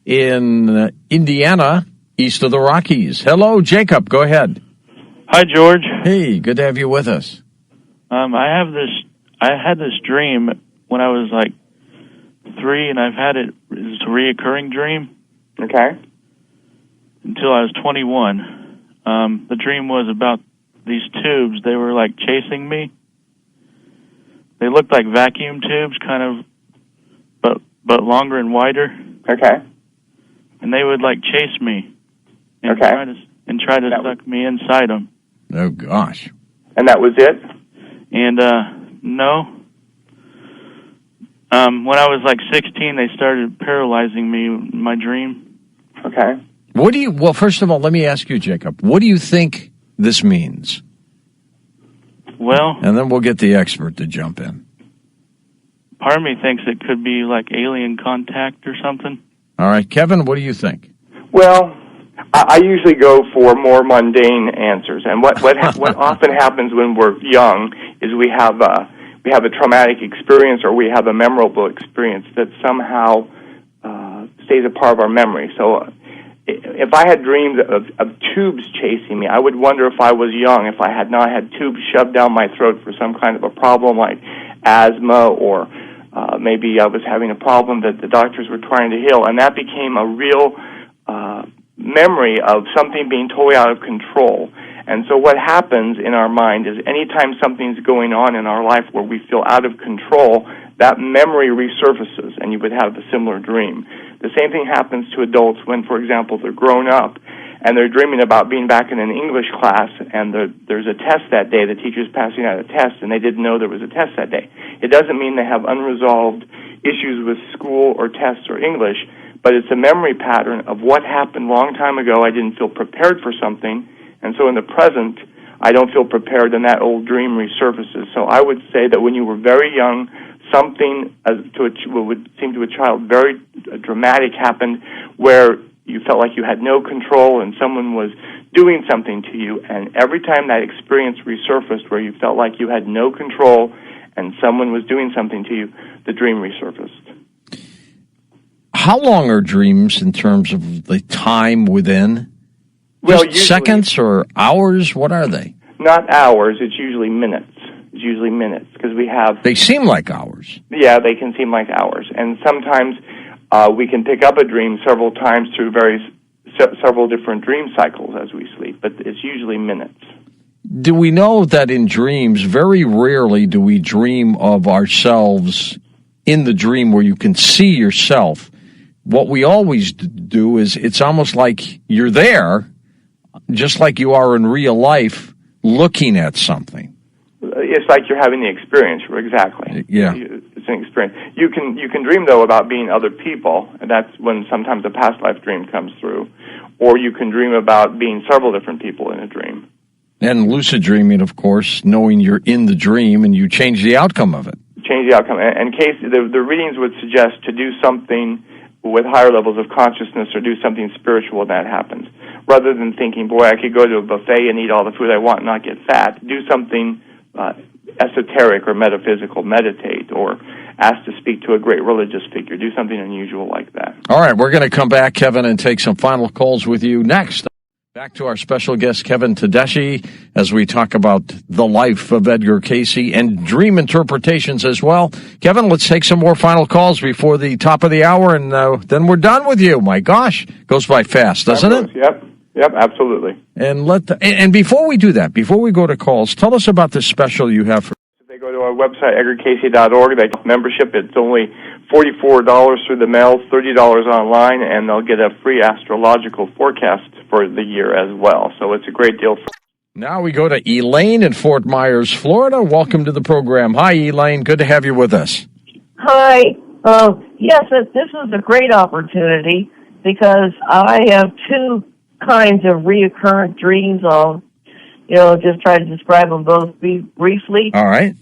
in Indiana, east of the Rockies. Hello, Jacob. Go ahead. Hi, George. Hey, good to have you with us. I had this dream when I was like 3, and I've had it. It's a reoccurring dream. Okay. Until I was 21. The dream was about these tubes. They were like chasing me. They looked like vacuum tubes, kind of, but longer and wider. Okay. And they would like chase me. And Okay. try to suck me inside them. Oh gosh. And that was it? And no. When I was like 16, they started paralyzing me in my dream. Okay. Well, first of all, let me ask you, Jacob, what do you think this means? Well, and then we'll get the expert to jump in. Part of me thinks it could be like alien contact or something. All right, Kevin, what do you think? Well, I usually go for more mundane answers, and what often happens when we're young is we have a traumatic experience or we have a memorable experience that somehow stays a part of our memory. So if I had dreams of tubes chasing me, I would wonder if I was young, if I had not had tubes shoved down my throat for some kind of a problem like asthma, or maybe I was having a problem that the doctors were trying to heal, and that became a real memory of something being totally out of control. And so what happens in our mind is anytime something's going on in our life where we feel out of control, that memory resurfaces, and you would have a similar dream. The same thing happens to adults when, for example, they're grown up and they're dreaming about being back in an English class, and there's a test that day, the teacher's passing out a test, and they didn't know there was a test that day. It doesn't mean they have unresolved issues with school or tests or English, but it's a memory pattern of what happened a long time ago. I didn't feel prepared for something, and so in the present, I don't feel prepared, and that old dream resurfaces. So I would say that when you were very young, something what would seem to a child very dramatic happened where you felt like you had no control and someone was doing something to you, and every time that experience resurfaced where you felt like you had no control and someone was doing something to you, the dream resurfaced. How long are dreams in terms of the time within? Well, just seconds or hours? What are they? Not hours. It's usually minutes. It's usually minutes because we have... They seem like hours. Yeah, they can seem like hours. And sometimes we can pick up a dream several times through several different dream cycles as we sleep, but it's usually minutes. Do we know that in dreams, very rarely do we dream of ourselves in the dream where you can see yourself? What we always do is it's almost like you're there, just like you are in real life, looking at something. It's like you're having the experience, exactly. Yeah. It's an experience. You can dream, though, about being other people, and that's when sometimes a past life dream comes through. Or you can dream about being several different people in a dream. And lucid dreaming, of course, knowing you're in the dream and you change the outcome of it. Change the outcome. And Cayce, the readings would suggest to do something with higher levels of consciousness or do something spiritual when that happens. Rather than thinking, boy, I could go to a buffet and eat all the food I want and not get fat, do something esoteric or metaphysical, meditate, or ask to speak to a great religious figure. Do something unusual like that. All right, we're going to come back, Kevin, and take some final calls with you next. Back to our special guest, Kevin Todeschi, as we talk about the life of Edgar Cayce and dream interpretations as well. Kevin, let's take some more final calls before the top of the hour, and then we're done with you. My gosh, goes by fast, doesn't it? Yep, absolutely. And before we do that, before we go to calls, tell us about this special you have for. They go to our website, edgarcayce.org. They get membership. It's only $44 through the mail, $30 online, and they'll get a free astrological forecast for the year as well. So it's a great deal. Now we go to Elaine in Fort Myers, Florida. Welcome to the program. Hi, Elaine. Good to have you with us. Hi. Yes, this is a great opportunity because I have two kinds of reoccurrent dreams. I'll, just try to describe them both briefly. All right.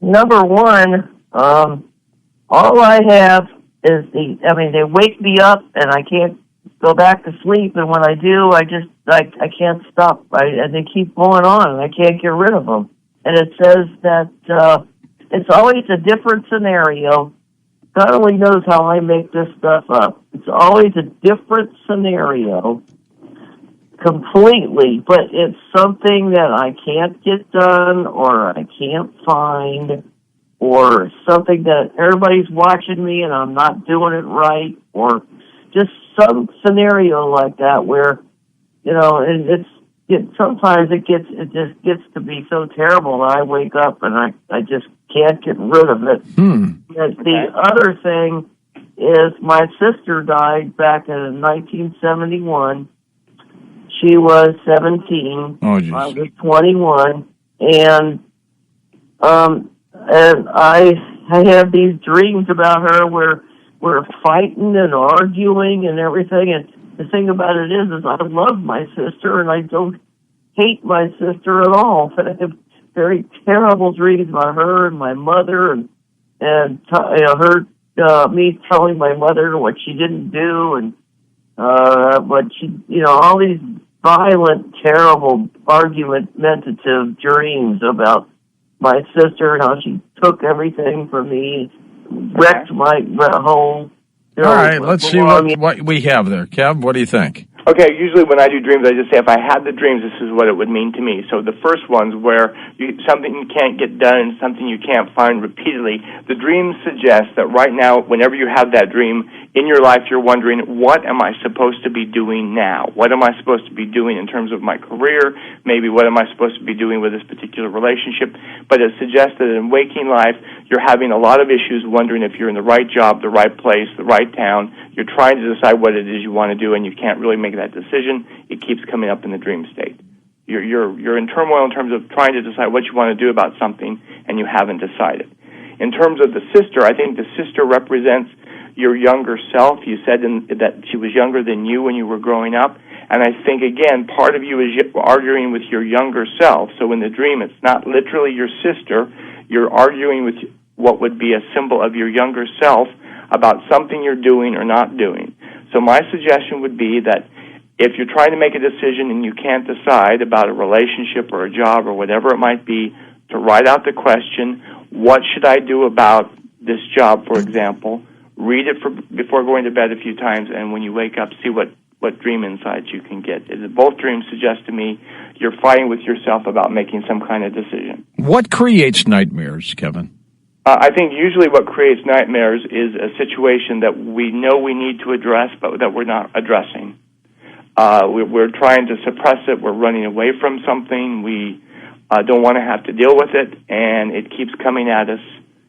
Number one, all I have is they wake me up and I can't go back to sleep, and when I do, I can't stop. And they keep going on, and I can't get rid of them. And it says that it's always a different scenario. God only knows how I make this stuff up. It's always a different scenario completely, but it's something that I can't get done or I can't find, or something that everybody's watching me and I'm not doing it right, or just some scenario like that where, sometimes it just gets to be so terrible that I wake up and I just can't get rid of it. The other thing is my sister died back in 1971. She was 17. Oh, geez. I was 21, and I have these dreams about her where we're fighting and arguing and everything. And the thing about it is I love my sister and I don't hate my sister at all. But I have very terrible dreams about her and my mother and me telling my mother what she didn't do and what she, all these violent, terrible, argumentative dreams about my sister and how she took everything from me, wrecked my home. All right, let's see what we have there. Kev, what do you think? Okay, usually when I do dreams, I just say, if I had the dreams, this is what it would mean to me. So the first ones where something you can't get done, something you can't find repeatedly, the dreams suggest that right now, whenever you have that dream, in your life you're wondering, what am I supposed to be doing now? What am I supposed to be doing in terms of my career? Maybe what am I supposed to be doing with this particular relationship? But it suggests that in waking life, you're having a lot of issues wondering if you're in the right job, the right place, the right town. You're trying to decide what it is you want to do, and you can't really make that decision. It keeps coming up in the dream state. You're in turmoil in terms of trying to decide what you want to do about something, and you haven't decided. In terms of the sister, I think the sister represents your younger self. You said that she was younger than you when you were growing up, and I think, again, part of you is arguing with your younger self. So in the dream, it's not literally your sister. You're arguing with what would be a symbol of your younger self about something you're doing or not doing. So my suggestion would be that if you're trying to make a decision and you can't decide about a relationship or a job or whatever it might be, to write out the question, what should I do about this job, for example? Read it before going to bed a few times, and when you wake up, see what dream insights you can get. Both dreams suggest to me you're fighting with yourself about making some kind of decision. What creates nightmares, Kevin? I think usually what creates nightmares is a situation that we know we need to address, but that we're not addressing. We're trying to suppress it. We're running away from something. We don't want to have to deal with it, and it keeps coming at us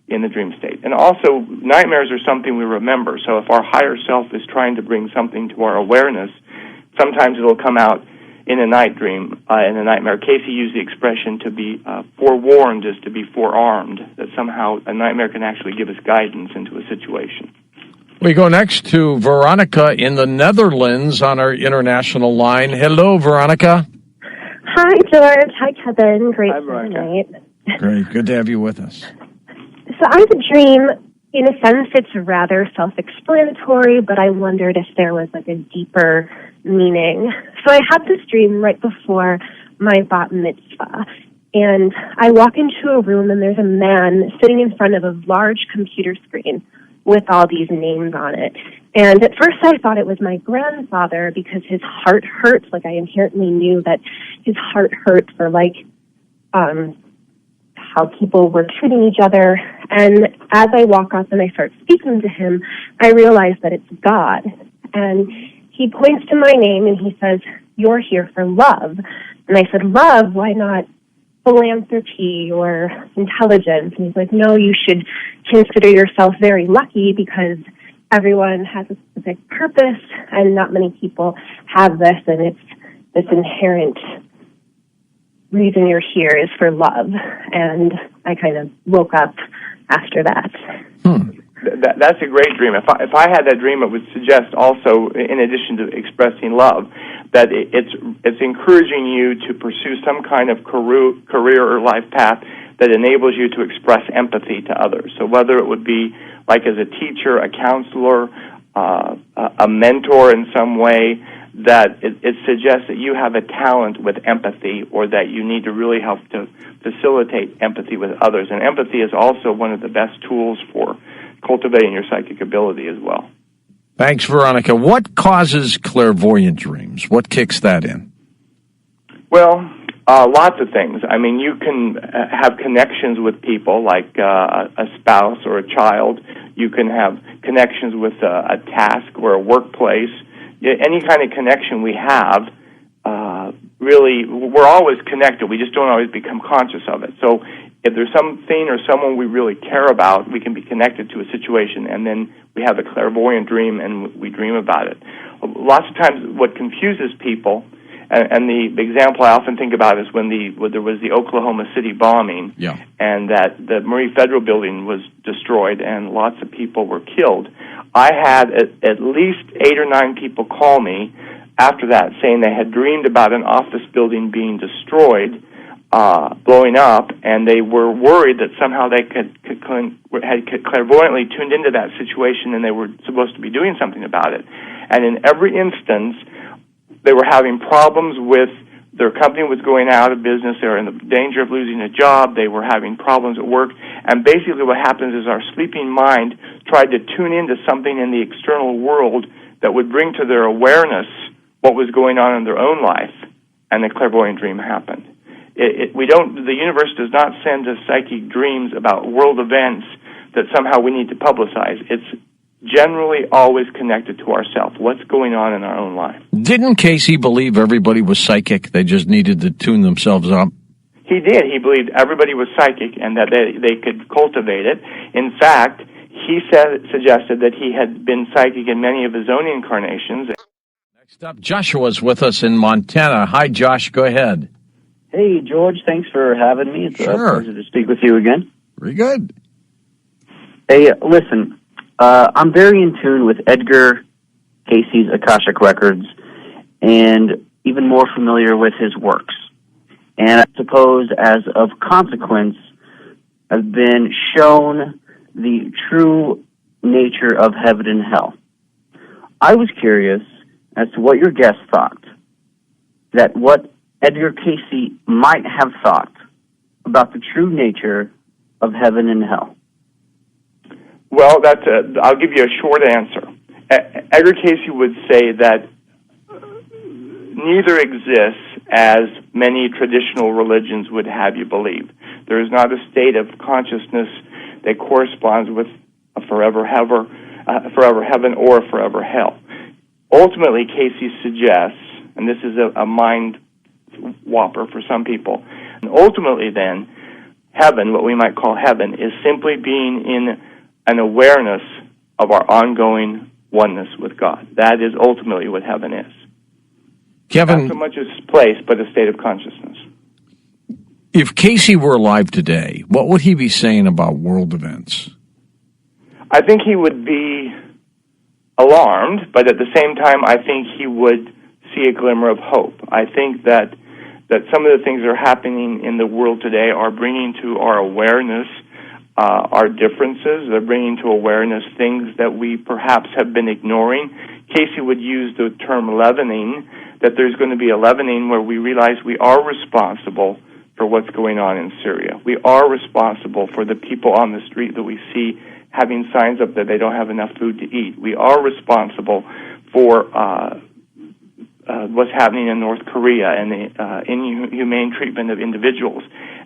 in the dream state. And also, nightmares are something we remember. So if our higher self is trying to bring something to our awareness, sometimes it'll come out in a night dream, in a nightmare. Cayce used the expression to be forewarned is to be forearmed, that somehow a nightmare can actually give us guidance into a situation. We go next to Veronica in the Netherlands on our international line. Hello, Veronica. Hi, George. Hi, Kevin. Great Hi, Veronica. night. Great. Good to have you with us. So I have a dream, in a sense, it's rather self-explanatory, but I wondered if there was like a deeper meaning. So I had this dream right before my bat mitzvah, and I walk into a room and there's a man sitting in front of a large computer screen with all these names on it. And at first I thought it was my grandfather because his heart hurts. Like, I inherently knew that his heart hurt for how people were treating each other. And as I walk up and I start speaking to him, I realize that it's God. And he points to my name and he says, "You're here for love." And I said, "Love? Why not philanthropy or intelligence?" And he's like, "No, you should consider yourself very lucky because everyone has a specific purpose and not many people have this, and it's this inherent reason you're here is for love." And I kind of woke up after that. That's a great dream. If I had that dream, it would suggest also, in addition to expressing love, that it's encouraging you to pursue some kind of career or life path that enables you to express empathy to others. So whether it would be like as a teacher, a counselor, a mentor in some way, that it suggests that you have a talent with empathy, or that you need to really help to facilitate empathy with others. And empathy is also one of the best tools for cultivating your psychic ability as well. Thanks, Veronica. What causes clairvoyant dreams? What kicks that in? Well, lots of things. I mean, you can have connections with people, like a spouse or a child. You can have connections with a task or a workplace. Any kind of connection we have, really, we're always connected. We just don't always become conscious of it. So if there's something or someone we really care about, we can be connected to a situation, and then we have a clairvoyant dream and we dream about it. Lots of times what confuses people, and the example I often think about is when there was the Oklahoma City bombing, and that the Murray Federal Building was destroyed and lots of people were killed. I had at least 8 or 9 people call me after that saying they had dreamed about an office building being destroyed, blowing up, and they were worried that somehow they had clairvoyantly tuned into that situation and they were supposed to be doing something about it. And in every instance, they were having problems with their company was going out of business. They were in the danger of losing a job. They were having problems at work. And basically what happens is our sleeping mind tried to tune into something in the external world that would bring to their awareness what was going on in their own life, and the clairvoyant dream happened. The universe does not send us psychic dreams about world events that somehow we need to publicize. It's generally always connected to ourselves, what's going on in our own life. Didn't Cayce believe everybody was psychic? They just needed to tune themselves up? He did. He believed everybody was psychic and that they could cultivate it. In fact, he suggested that he had been psychic in many of his own incarnations. Next up, Joshua's with us in Montana. Hi, Josh. Go ahead. Hey, George. Thanks for having me. It's a pleasure to speak with you again. Very good. Hey, listen. I'm very in tune with Edgar Cayce's Akashic Records and even more familiar with his works. And I suppose as of consequence, I've been shown the true nature of heaven and hell. I was curious as to what your guest thought, that what Edgar Cayce might have thought about the true nature of heaven and hell. Well, I'll give you a short answer. Edgar Cayce would say that neither exists as many traditional religions would have you believe. There is not a state of consciousness that corresponds with a forever heaven or a forever hell. Ultimately, Cayce suggests, and this is a mind whopper for some people, and ultimately then, heaven, what we might call heaven, is simply being in an awareness of our ongoing oneness with God. That is ultimately what heaven is. Kevin, not so much a place, but a state of consciousness. If Cayce were alive today, what would he be saying about world events? I think he would be alarmed, but at the same time, I think he would see a glimmer of hope. I think that some of the things that are happening in the world today are bringing to our awareness our differences. They're bringing to awareness things that we perhaps have been ignoring. Cayce would use the term leavening, that there's going to be a leavening where we realize we are responsible for what's going on in Syria. We are responsible for the people on the street that we see having signs up that they don't have enough food to eat. We are responsible for what's happening in North Korea and the inhumane treatment of individuals.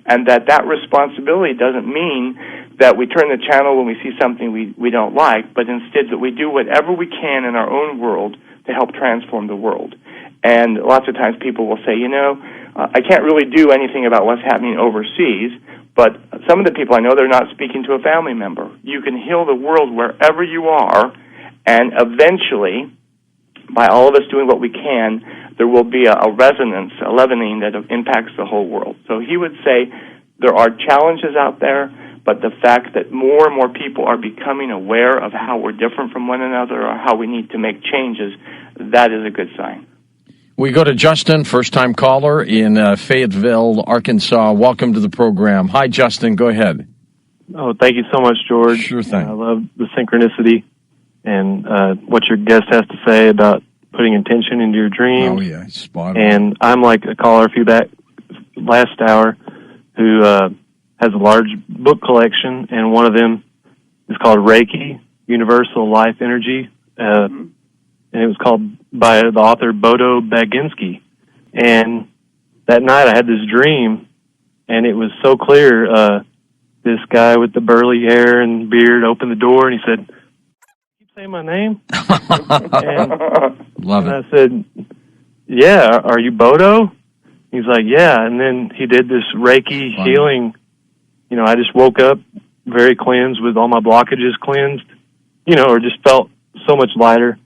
And that responsibility doesn't mean that we turn the channel when we see something we don't like, but instead that we do whatever we can in our own world to help transform the world. And lots of times people will say, I can't really do anything about what's happening overseas, but some of the people I know, they're not speaking to a family member. You can heal the world wherever you are, and eventually, by all of us doing what we can, there will be a resonance, a leavening that impacts the whole world. So he would say there are challenges out there, but the fact that more and more people are becoming aware of how we're different from one another or how we need to make changes, that is a good sign. We go to Justin, first-time caller in Fayetteville, Arkansas. Welcome to the program. Hi, Justin. Go ahead. Oh, thank you so much, George. Sure thing. I love the synchronicity and what your guest has to say about putting intention into your dreams. Oh, yeah, spot on. And I'm like a caller a few back last hour who has a large book collection, and one of them is called Reiki, Universal Life Energy. And it was called by the author Bodo Baginski. And that night I had this dream, and it was so clear. This guy with the burly hair and beard opened the door, and he said, "Keep saying my name." Love it. And I said, "Yeah, are you Bodo?" He's like, "Yeah." And then he did this Reiki healing. I just woke up very cleansed, with all my blockages cleansed, or just felt so much lighter.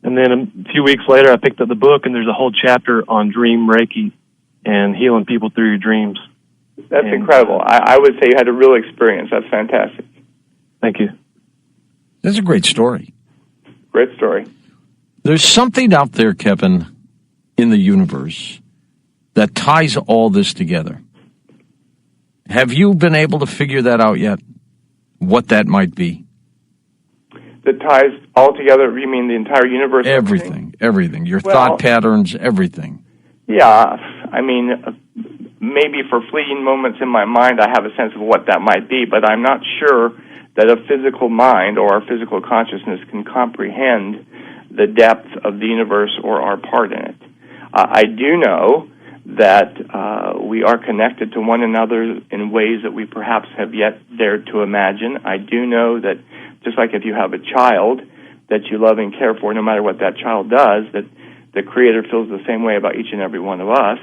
And then a few weeks later, I picked up the book, and there's a whole chapter on dream Reiki and healing people through your dreams. That's incredible. I would say you had a real experience. That's fantastic. Thank you. That's a great story. Great story. There's something out there, Kevin, in the universe that ties all this together. Have you been able to figure that out yet? What that might be? That ties all together, you mean the entire universe? Everything. Your thought patterns, everything. Yeah, maybe for fleeting moments in my mind I have a sense of what that might be, but I'm not sure that a physical mind or our physical consciousness can comprehend the depth of the universe or our part in it. I do know that we are connected to one another in ways that we perhaps have yet dared to imagine. I do know that just like if you have a child that you love and care for, no matter what that child does, that the Creator feels the same way about each and every one of us.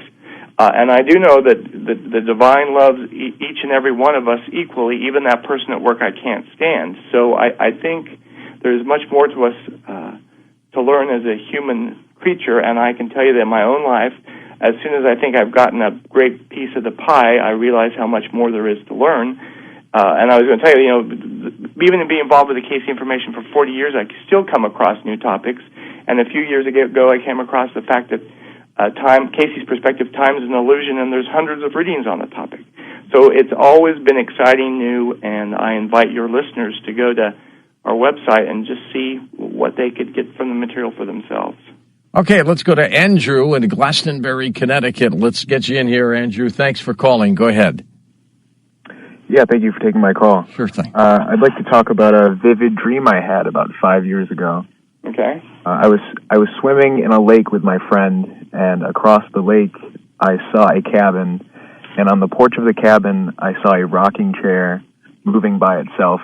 And I do know that the divine loves each and every one of us equally, even that person at work I can't stand. So I think there's much more to us to learn as a human creature, and I can tell you that in my own life, as soon as I think I've gotten a great piece of the pie, I realize how much more there is to learn. And I was going to tell you, even being involved with the Cayce information for 40 years, I still come across new topics. And a few years ago, I came across the fact that Cayce's perspective, time is an illusion, and there's hundreds of readings on the topic. So it's always been exciting, new, and I invite your listeners to go to our website and just see what they could get from the material for themselves. Okay, let's go to Andrew in Glastonbury, Connecticut. Let's get you in here, Andrew. Thanks for calling. Go ahead. Yeah, thank you for taking my call. Sure thing. I'd like to talk about a vivid dream I had about 5 years ago. Okay. I was swimming in a lake with my friend, and across the lake I saw a cabin, and on the porch of the cabin I saw a rocking chair moving by itself.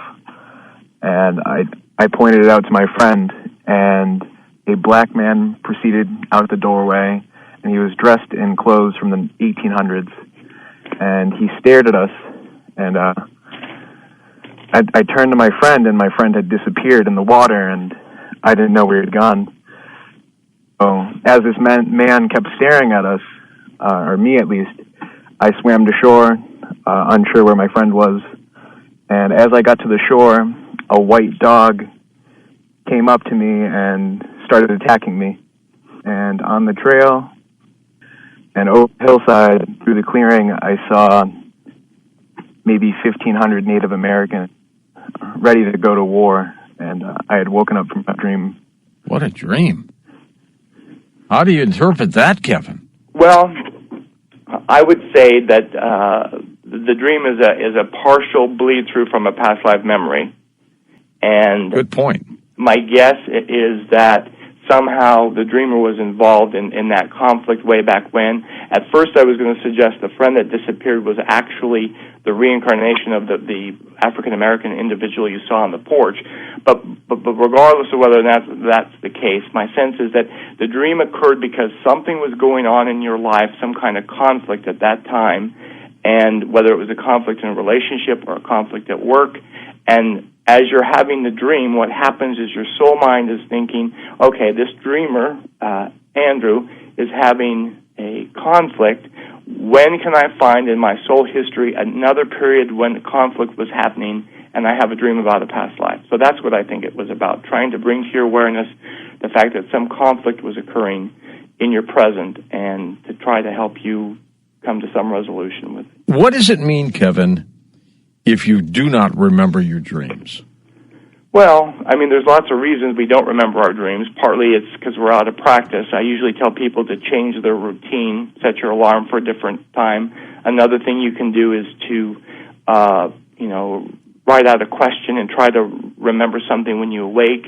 And I pointed it out to my friend, and a black man proceeded out the doorway, and he was dressed in clothes from the 1800s, and he stared at us, and I turned to my friend, and my friend had disappeared in the water, and I didn't know where he had gone. So as this man kept staring at us, or me at least, I swam to shore, unsure where my friend was, and as I got to the shore, a white dog came up to me and started attacking me. And on the trail and over the hillside through the clearing, I saw maybe 1,500 Native Americans ready to go to war, and I had woken up from a dream. What a dream. How do you interpret that, Kevin? Well, I would say that the dream is a partial bleed through from a past life memory. And good point. My guess is that somehow the dreamer was involved in that conflict way back when. At first I was going to suggest the friend that disappeared was actually the reincarnation of the African-American individual you saw on the porch. But regardless of whether that's the case, my sense is that the dream occurred because something was going on in your life, some kind of conflict at that time, and whether it was a conflict in a relationship or a conflict at work. And as you're having the dream, what happens is your soul mind is thinking, okay, this dreamer, Andrew, is having a conflict. When can I find in my soul history another period when the conflict was happening and I have a dream about a past life? So that's what I think it was about, trying to bring to your awareness the fact that some conflict was occurring in your present and to try to help you come to some resolution with it. What does it mean, Kevin, if you do not remember your dreams? Well, I mean, there's lots of reasons we don't remember our dreams. Partly it's because we're out of practice. I usually tell people to change their routine, set your alarm for a different time. Another thing you can do is to, write out a question and try to remember something when you awake.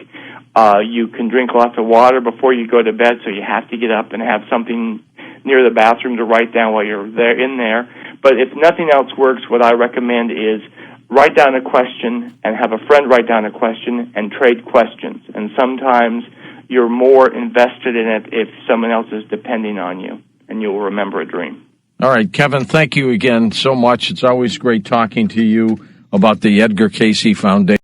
You can drink lots of water before you go to bed, so you have to get up and have something near the bathroom to write down while you're there. But if nothing else works, what I recommend is write down a question and have a friend write down a question and trade questions. And sometimes you're more invested in it if someone else is depending on you, and you'll remember a dream. All right, Kevin, thank you again so much. It's always great talking to you about the Edgar Cayce Foundation.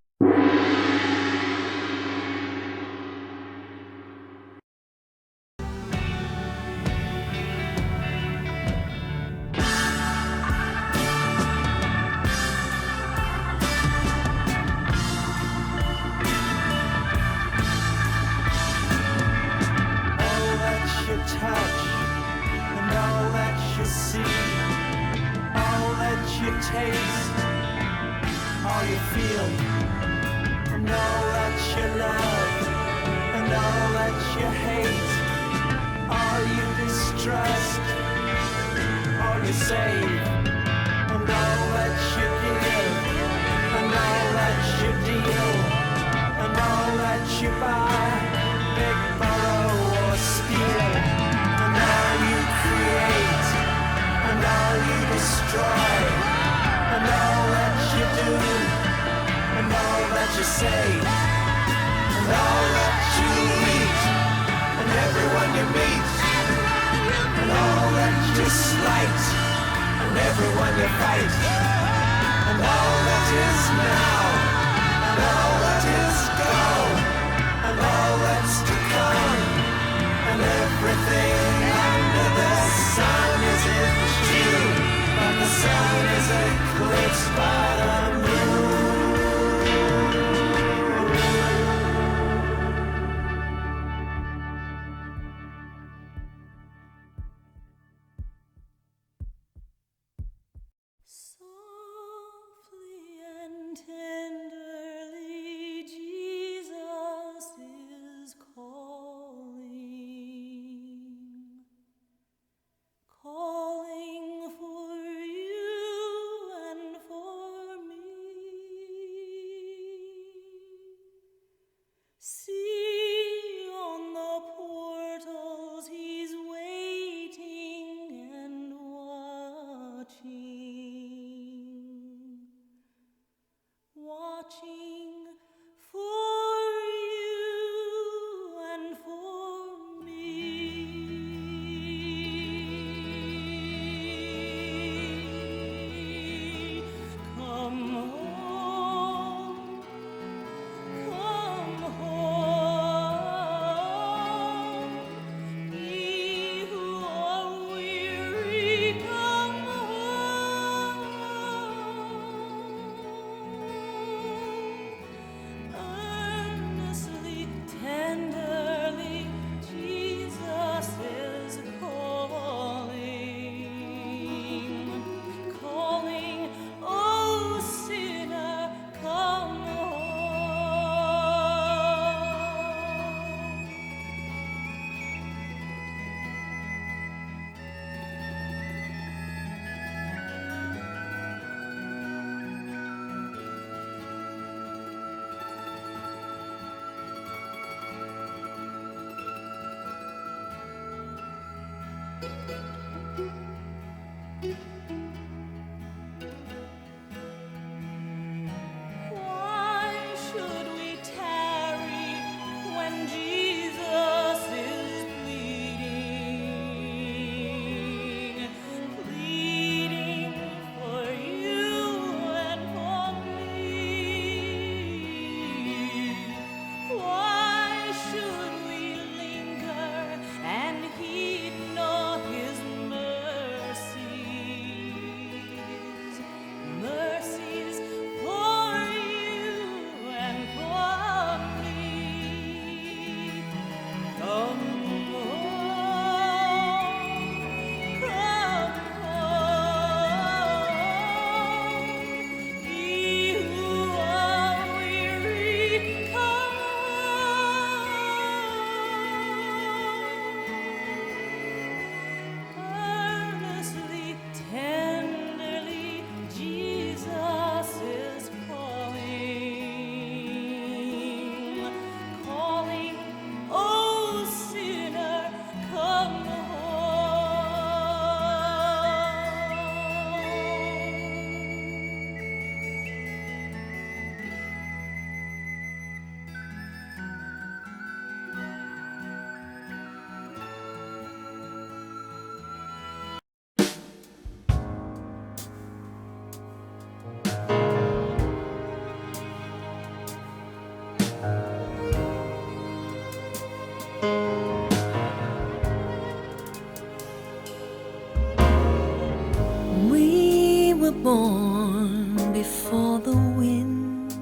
We were born before the wind,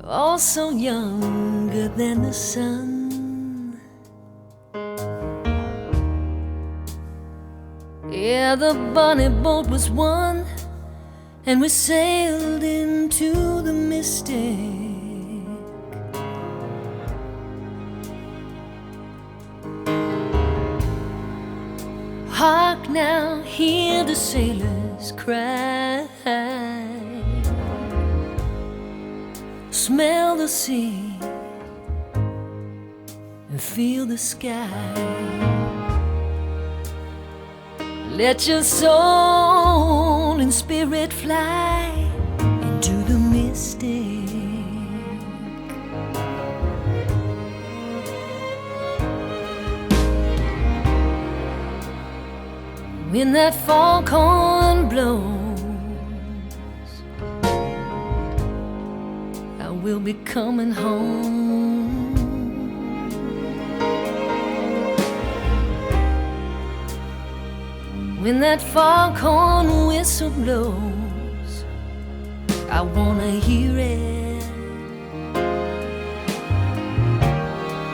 also younger than the sun. Yeah, the bonnie boat was one, and we sailed into the mystic. Hark now, hear the sailors cry. Smell the sea and feel the sky. Let your soul and spirit fly into the mystic. When that foghorn blows, I will be coming home. When that foghorn whistle blows, I wanna hear it.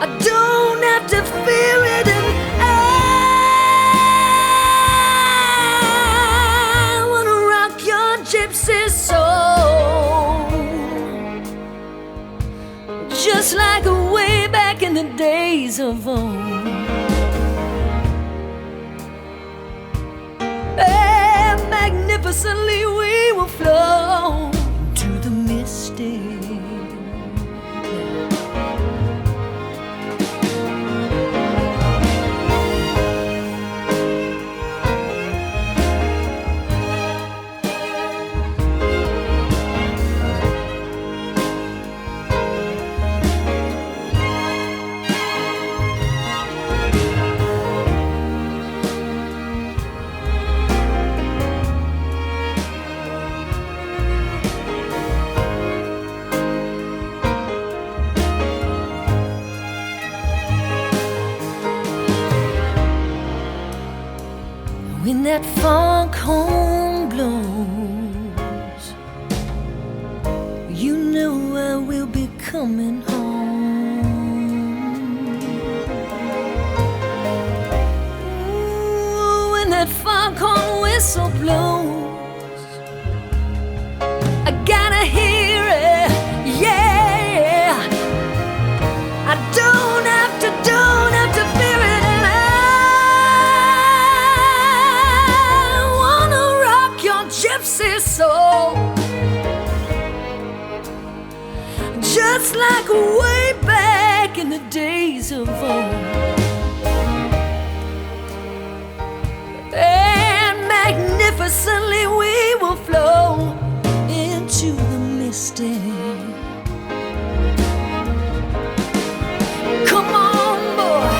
I don't have to fear it, and I wanna rock your gypsy soul, just like way back in the days of old. Magnificently we will flow to the mystic. When that foghorn blows, you know I will be coming home. Ooh, when that foghorn whistle blows, I gotta hear it, yeah. I don't have to fear it, and I wanna rock your gypsy soul, just like way back in the days of old. And magnificently we will flow into the mystic. Come on, boy.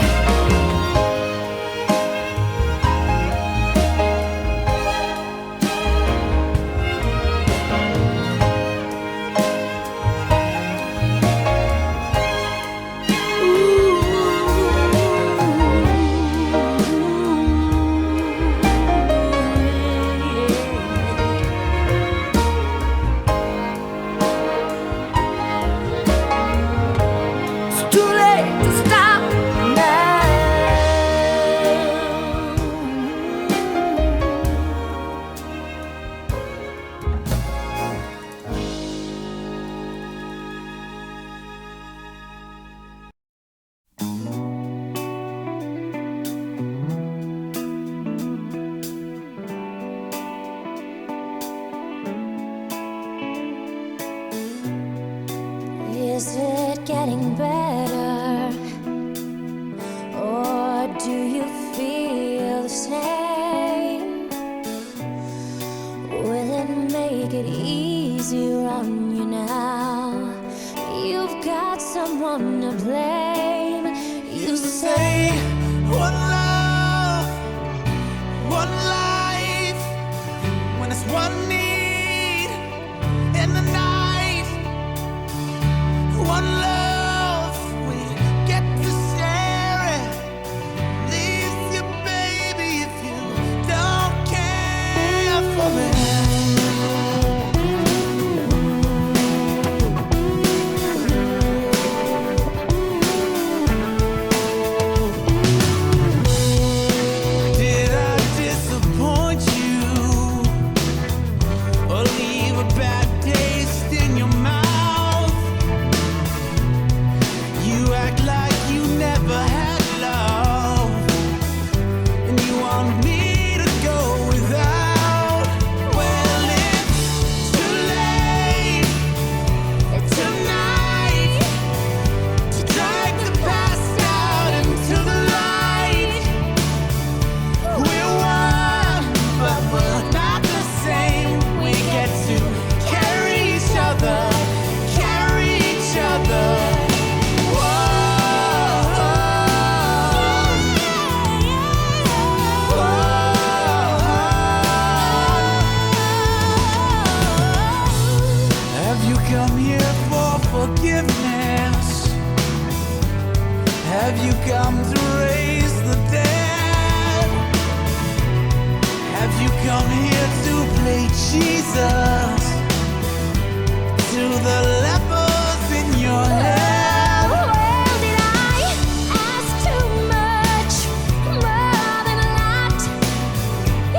Is it getting better, or do you feel the same? Will it make it easier on you now? You've got someone to blame. You say, one love, one life, when it's one need in the night. Jesus, to the lepers in your head. Well, did I ask too much, more than a lot?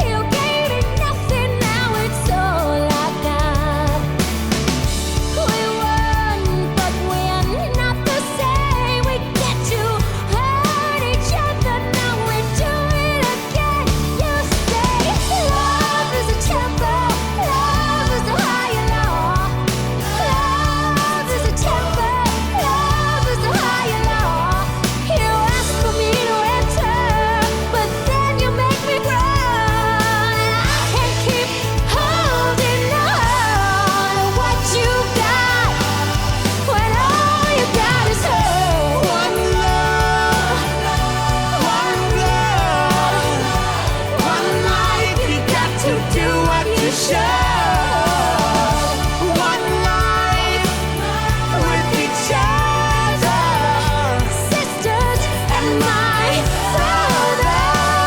You gave me nothing, now it's all I've got. We won, but we're not the same. We get to hurt each other, now we do it again. You say love is a temper, love is a higher law. Love is a temper, love is a higher law. You ask for me to enter, but then you make me cry. I can't keep holding on to what you got when all you got is hurt. One love, one blood, one life. You got to do what you should. One life with each other, Sisters and my brothers.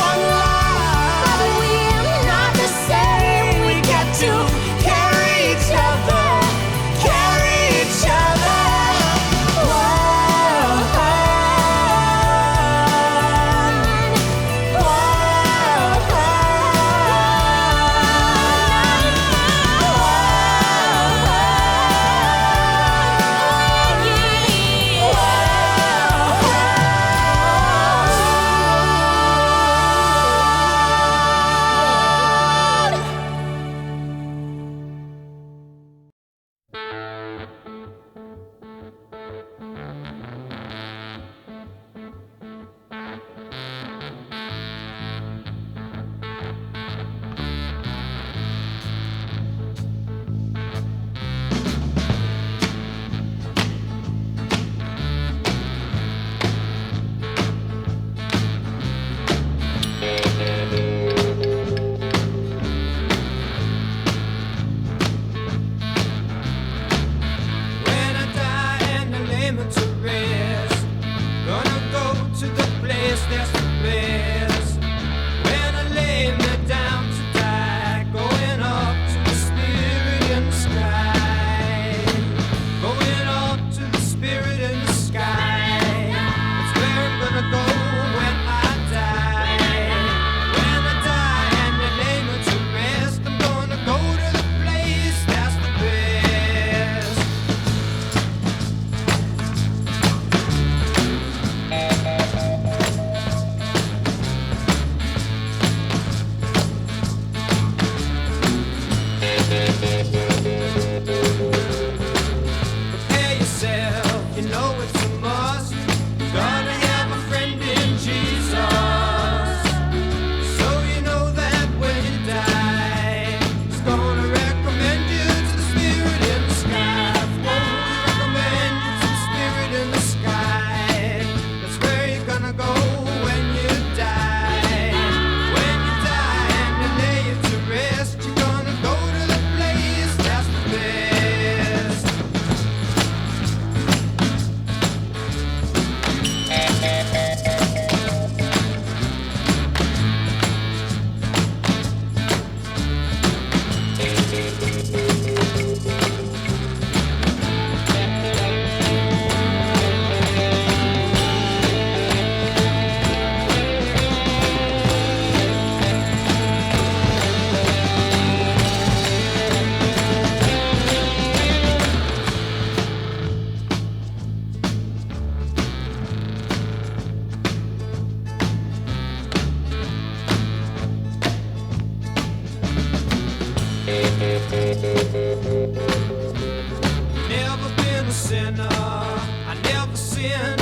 one life. But we're not the same. We got to carry each other, carry each other. When I die and I lay me to rest, gonna go to the place that's the best. When I lay me down to die, going up to the spirit in the sky, going up to the spirit in the sky. That's where I'm gonna go when I die. When I die and I lay me to rest, I'm gonna go to the place that's the best. Prepare yourself, you know it's a must. Gonna have a friend in Jesus. So you know that when you die, He's gonna recommend you to the spirit in the sky. Recommend you to the spirit in the sky. That's where you're gonna go when you die. When you die and you lay you to rest, you're gonna go to the place that's the best. Never been a sinner, I never sinned.